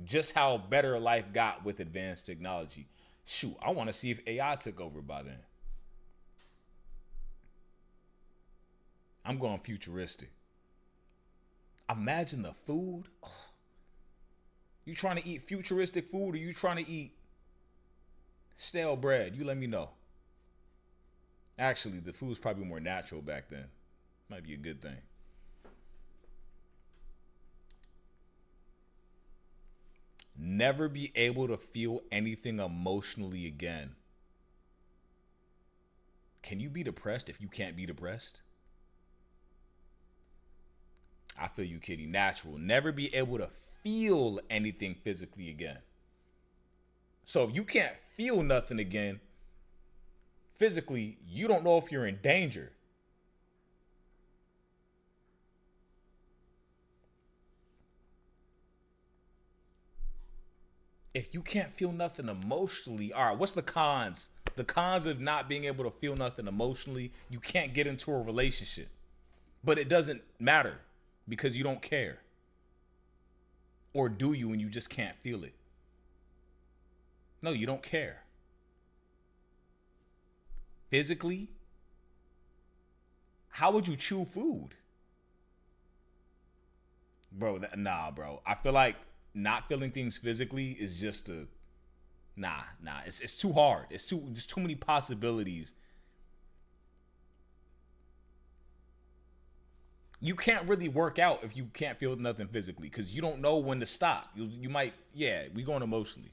just how better life got with advanced technology. Shoot, I want to see if AI took over by then. I'm going futuristic. Imagine the food. Oh. You trying to eat futuristic food or you trying to eat stale bread? You let me know. Actually, the food's probably more natural back then. Might be a good thing. Never be able to feel anything emotionally again. Can you be depressed if you can't be depressed? I feel you, kitty. Natural. Never be able to feel anything physically again. So if you can't feel nothing again, physically, you don't know if you're in danger. If you can't feel nothing emotionally, all right, what's the cons? The cons of not being able to feel nothing emotionally, you can't get into a relationship. But it doesn't matter because you don't care. Or do you when you just can't feel it? No, you don't care. Physically, how would you chew food? Bro, bro. I feel like not feeling things physically is just it's too hard. There's too many possibilities. You can't really work out if you can't feel nothing physically because you don't know when to stop. You might, we going emotionally.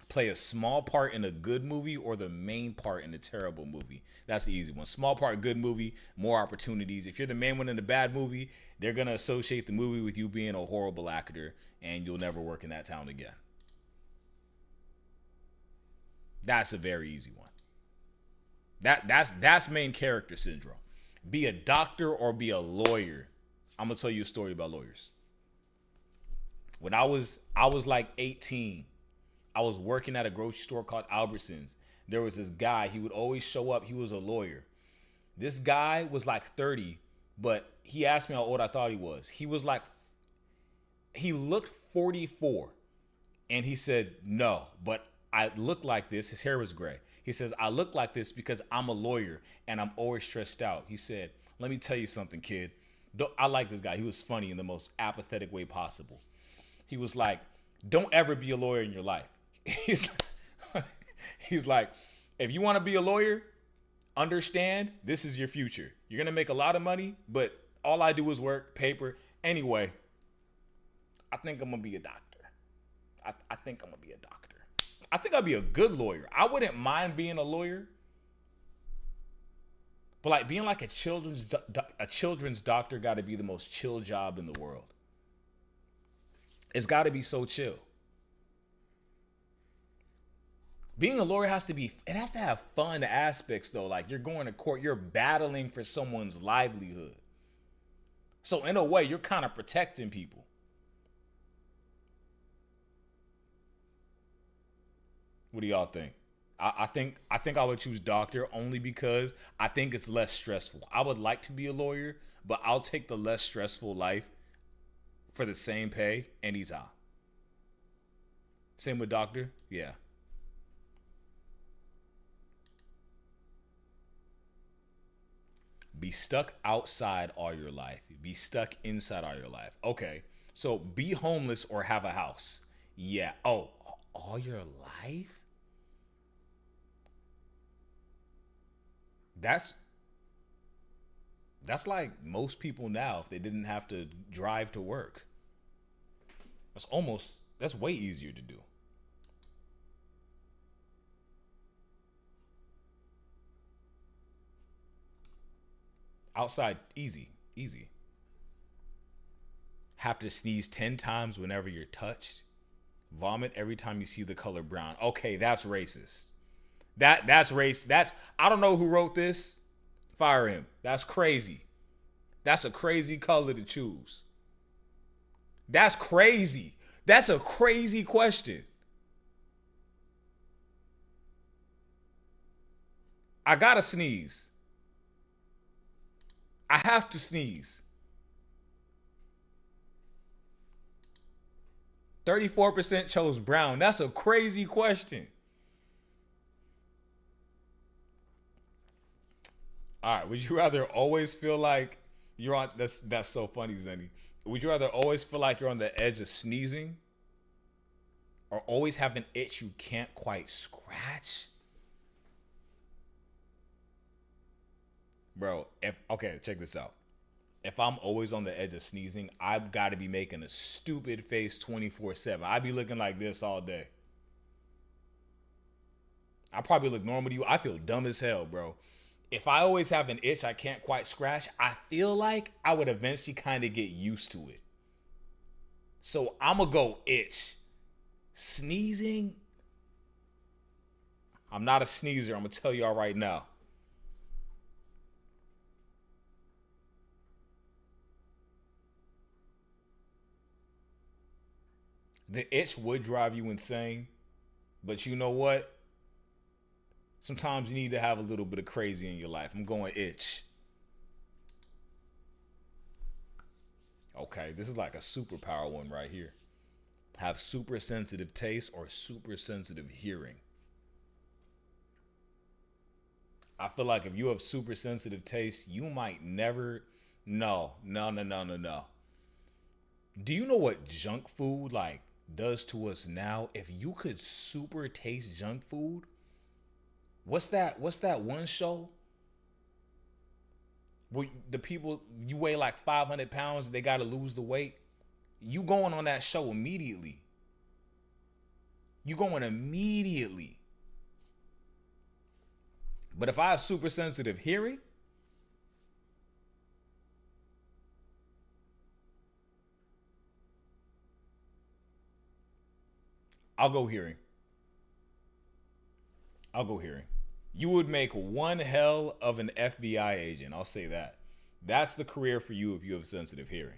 Play a small part in a good movie or the main part in a terrible movie. That's the easy one. Small part, good movie, more opportunities. If you're the main one in a bad movie, they're going to associate the movie with you being a horrible actor and you'll never work in that town again. That's a very easy one. That's main character syndrome. Be a doctor or be a lawyer. I'm going to tell you a story about lawyers. When I was like 18, I was working at a grocery store called Albertsons. There was this guy, he would always show up. He was a lawyer. This guy was like 30, but he asked me how old I thought he was. He looked 44. And he said, no, but I look like this. His hair was gray. He says, I look like this because I'm a lawyer and I'm always stressed out. He said, let me tell you something, kid. I like this guy. He was funny in the most apathetic way possible. He was like, don't ever be a lawyer in your life. He's like, if you want to be a lawyer, understand this is your future. You're going to make a lot of money, but all I do is work, paper. Anyway, I think I'm going to be a doctor. I think I'm going to be a doctor. I think I'd be a good lawyer. I wouldn't mind being a lawyer. But like being like a children's doctor got to be the most chill job in the world. It's got to be so chill. Being a lawyer has to have fun aspects though. Like you're going to court, you're battling for someone's livelihood. So in a way, you're kind of protecting people. What do y'all think? I think I would choose doctor only because I think it's less stressful. I would like to be a lawyer, but I'll take the less stressful life for the same pay anytime. Same with doctor? Yeah. Be stuck outside all your life. Be stuck inside all your life. Okay. So be homeless or have a house. Yeah. Oh, all your life? That's like most people now if they didn't have to drive to work. That's way easier to do. Outside, easy. Have to sneeze 10 times whenever you're touched. Vomit every time you see the color brown. Okay, that's racist. That's race. I don't know who wrote this. Fire him. That's crazy. That's a crazy color to choose. That's crazy. That's a crazy question. I gotta sneeze. I have to sneeze. 34% chose brown. That's a crazy question. All right, would you rather always feel like you're on that's so funny, Zenny. Would you rather always feel like you're on the edge of sneezing or always have an itch you can't quite scratch? Bro, check this out. If I'm always on the edge of sneezing, I've got to be making a stupid face 24/7. I'd be looking like this all day. I probably look normal to you. I feel dumb as hell, bro. If I always have an itch I can't quite scratch, I feel like I would eventually kind of get used to it. So I'm going to go itch. Sneezing? I'm not a sneezer. I'm going to tell y'all right now. The itch would drive you insane, but you know what? Sometimes you need to have a little bit of crazy in your life. I'm going itch. Okay, this is like a superpower one right here. Have super sensitive taste or super sensitive hearing. I feel like if you have super sensitive taste, you might never. No. Do you know what junk food like does to us now? If you could super taste junk food, what's that one show? Where the people, you weigh like 500 pounds, they got to lose the weight. You going on that show immediately. You going immediately. But if I have super sensitive hearing, I'll go hearing. You would make one hell of an FBI agent. I'll say that. That's the career for you if you have sensitive hearing.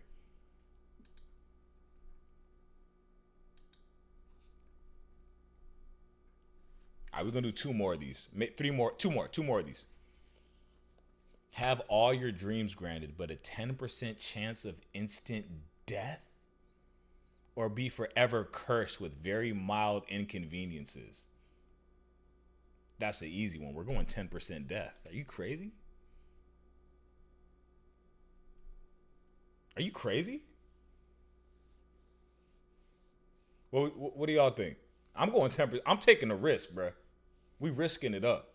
All right, we're going to do two more of these. Two more of these. Have all your dreams granted, but a 10% chance of instant death? Or be forever cursed with very mild inconveniences? That's the easy one. We're going 10% death. Are you crazy? Are you crazy? What do y'all think? I'm going 10%. I'm taking a risk, bruh. We risking it up.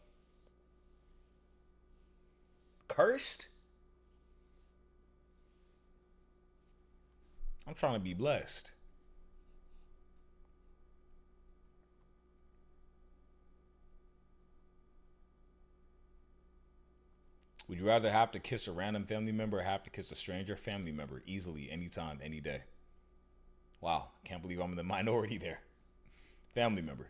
Cursed? I'm trying to be blessed. Would you rather have to kiss a random family member or have to kiss a stranger family member easily, anytime, any day? Wow, can't believe I'm in the minority there. Family member.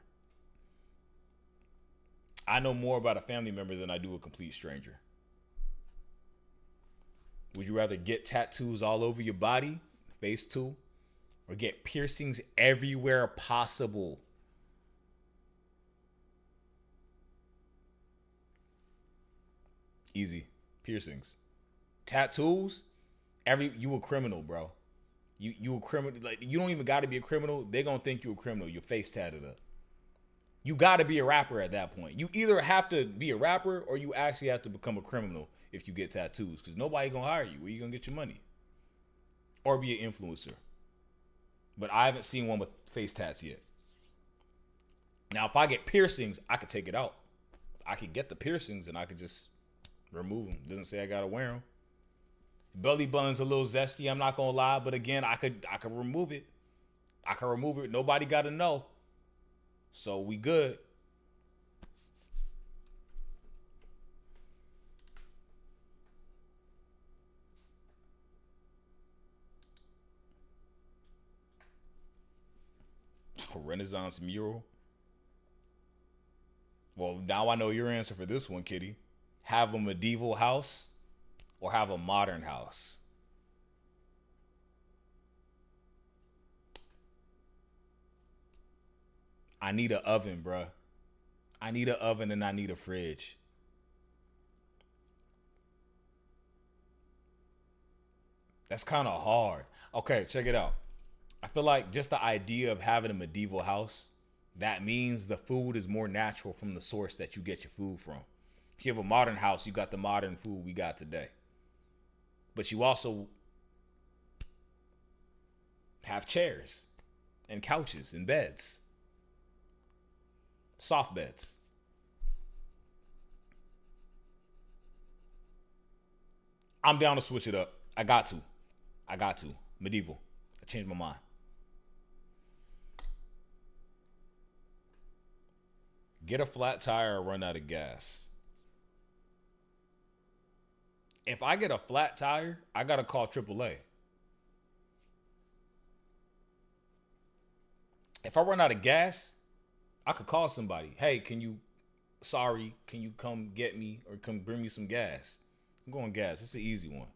I know more about a family member than I do a complete stranger. Would you rather get tattoos all over your body, face too, or get piercings everywhere possible? Easy. Piercings. Tattoos? You a criminal, bro. You a criminal. Like, you don't even got to be a criminal. They gonna think you a criminal. Your face tatted up. You got to be a rapper at that point. You either have to be a rapper or you actually have to become a criminal if you get tattoos, because nobody gonna hire you. Where you gonna get your money? Or be an influencer. But I haven't seen one with face tats yet. Now, if I get piercings, I could take it out. I could get the piercings and I could just remove them. Doesn't say I gotta wear them. Belly button's a little zesty, I'm not gonna lie, but again, I could remove it. I can remove it. Nobody gotta know. So we good. A Renaissance mural. Well, now I know your answer for this one, Kitty. Have a medieval house or have a modern house? I need an oven, bruh. I need an oven and I need a fridge. That's kind of hard. Okay, check it out. I feel like just the idea of having a medieval house, that means the food is more natural from the source that you get your food from. If you have a modern house, you got the modern food we got today. But you also have chairs and couches and beds. Soft beds. I'm down to switch it up. I got to. Medieval. I changed my mind. Get a flat tire or run out of gas. If I get a flat tire, I got to call AAA. If I run out of gas, I could call somebody. Hey, can you come get me or come bring me some gas? I'm going gas. It's an easy one.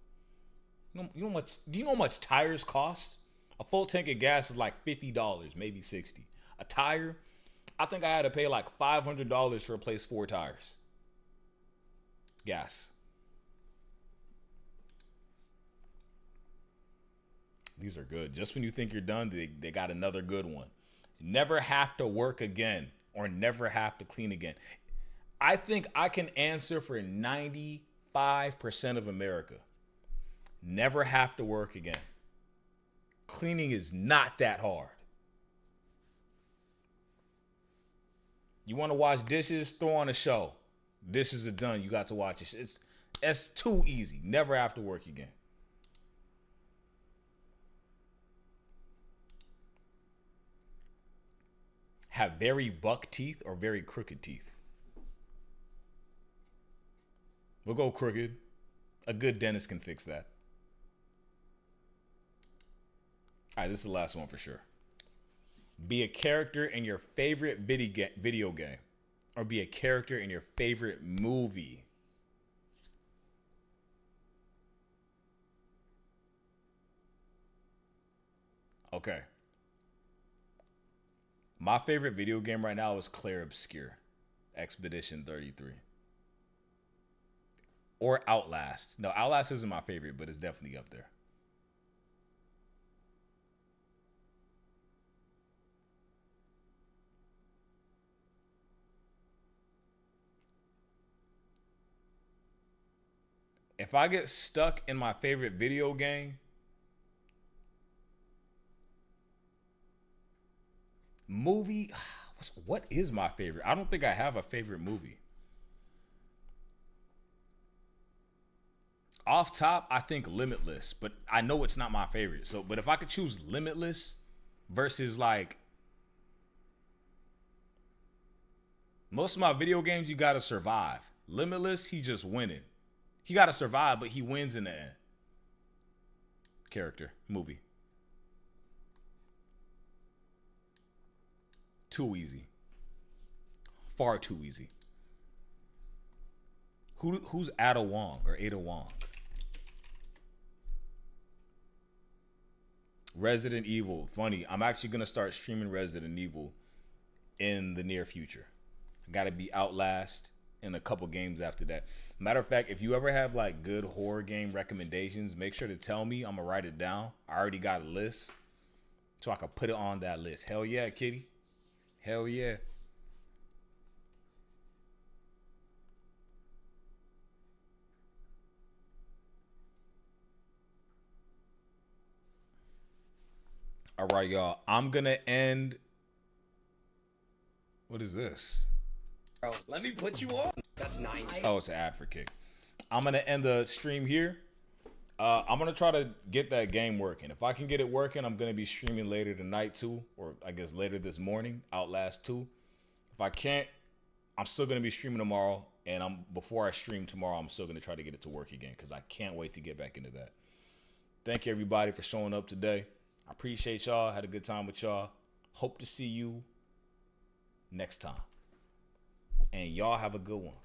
Do you know how much tires cost? A full tank of gas is like $50, maybe 60. A tire, I think I had to pay like $500 to replace 4 tires. Gas. These are good. Just when you think you're done, they got another good one. Never have to work again or never have to clean again. I think I can answer for 95% of America. Never have to work again. Cleaning is not that hard. You want to watch dishes? Throw on a show. Dishes are done. You got to watch it. It's too easy. Never have to work again. Have very buck teeth or very crooked teeth? We'll go crooked. A good dentist can fix that. All right, this is the last one for sure. Be a character in your favorite video game or be a character in your favorite movie. Okay. My favorite video game right now is Claire Obscure, Expedition 33. Or Outlast. No, Outlast isn't my favorite, but it's definitely up there. If I get stuck in my favorite video game, movie, what is my favorite? I don't think I have a favorite movie. Off top, I think Limitless, but I know it's not my favorite. So, but if I could choose Limitless versus like most of my video games, you gotta survive. Limitless, he just winning. He gotta survive, but he wins in the end. Character, movie. Too easy. Far too easy. Who's Ada Wong or Ada Wong? Resident Evil. Funny, I'm actually gonna start streaming Resident Evil in the near future. I gotta be Outlast and a couple games after that. Matter of fact, if you ever have like good horror game recommendations, make sure to tell me. I'm gonna write it down. I already got a list, so I can put it on that list. Hell yeah, kitty. Hell yeah. All right, y'all. I'm gonna end. What is this? Bro, let me put you on. That's nice. Oh, it's an ad for Kick. I'm gonna end the stream here. I'm gonna try to get that game working. If I can get it working, I'm gonna be streaming later tonight too, or I guess later this morning, Outlast 2. If I can't, I'm still gonna be streaming tomorrow. And before I stream tomorrow, I'm still gonna try to get it to work again because I can't wait to get back into that. Thank you everybody for showing up today. I appreciate y'all. Had a good time with y'all. Hope to see you next time. And y'all have a good one.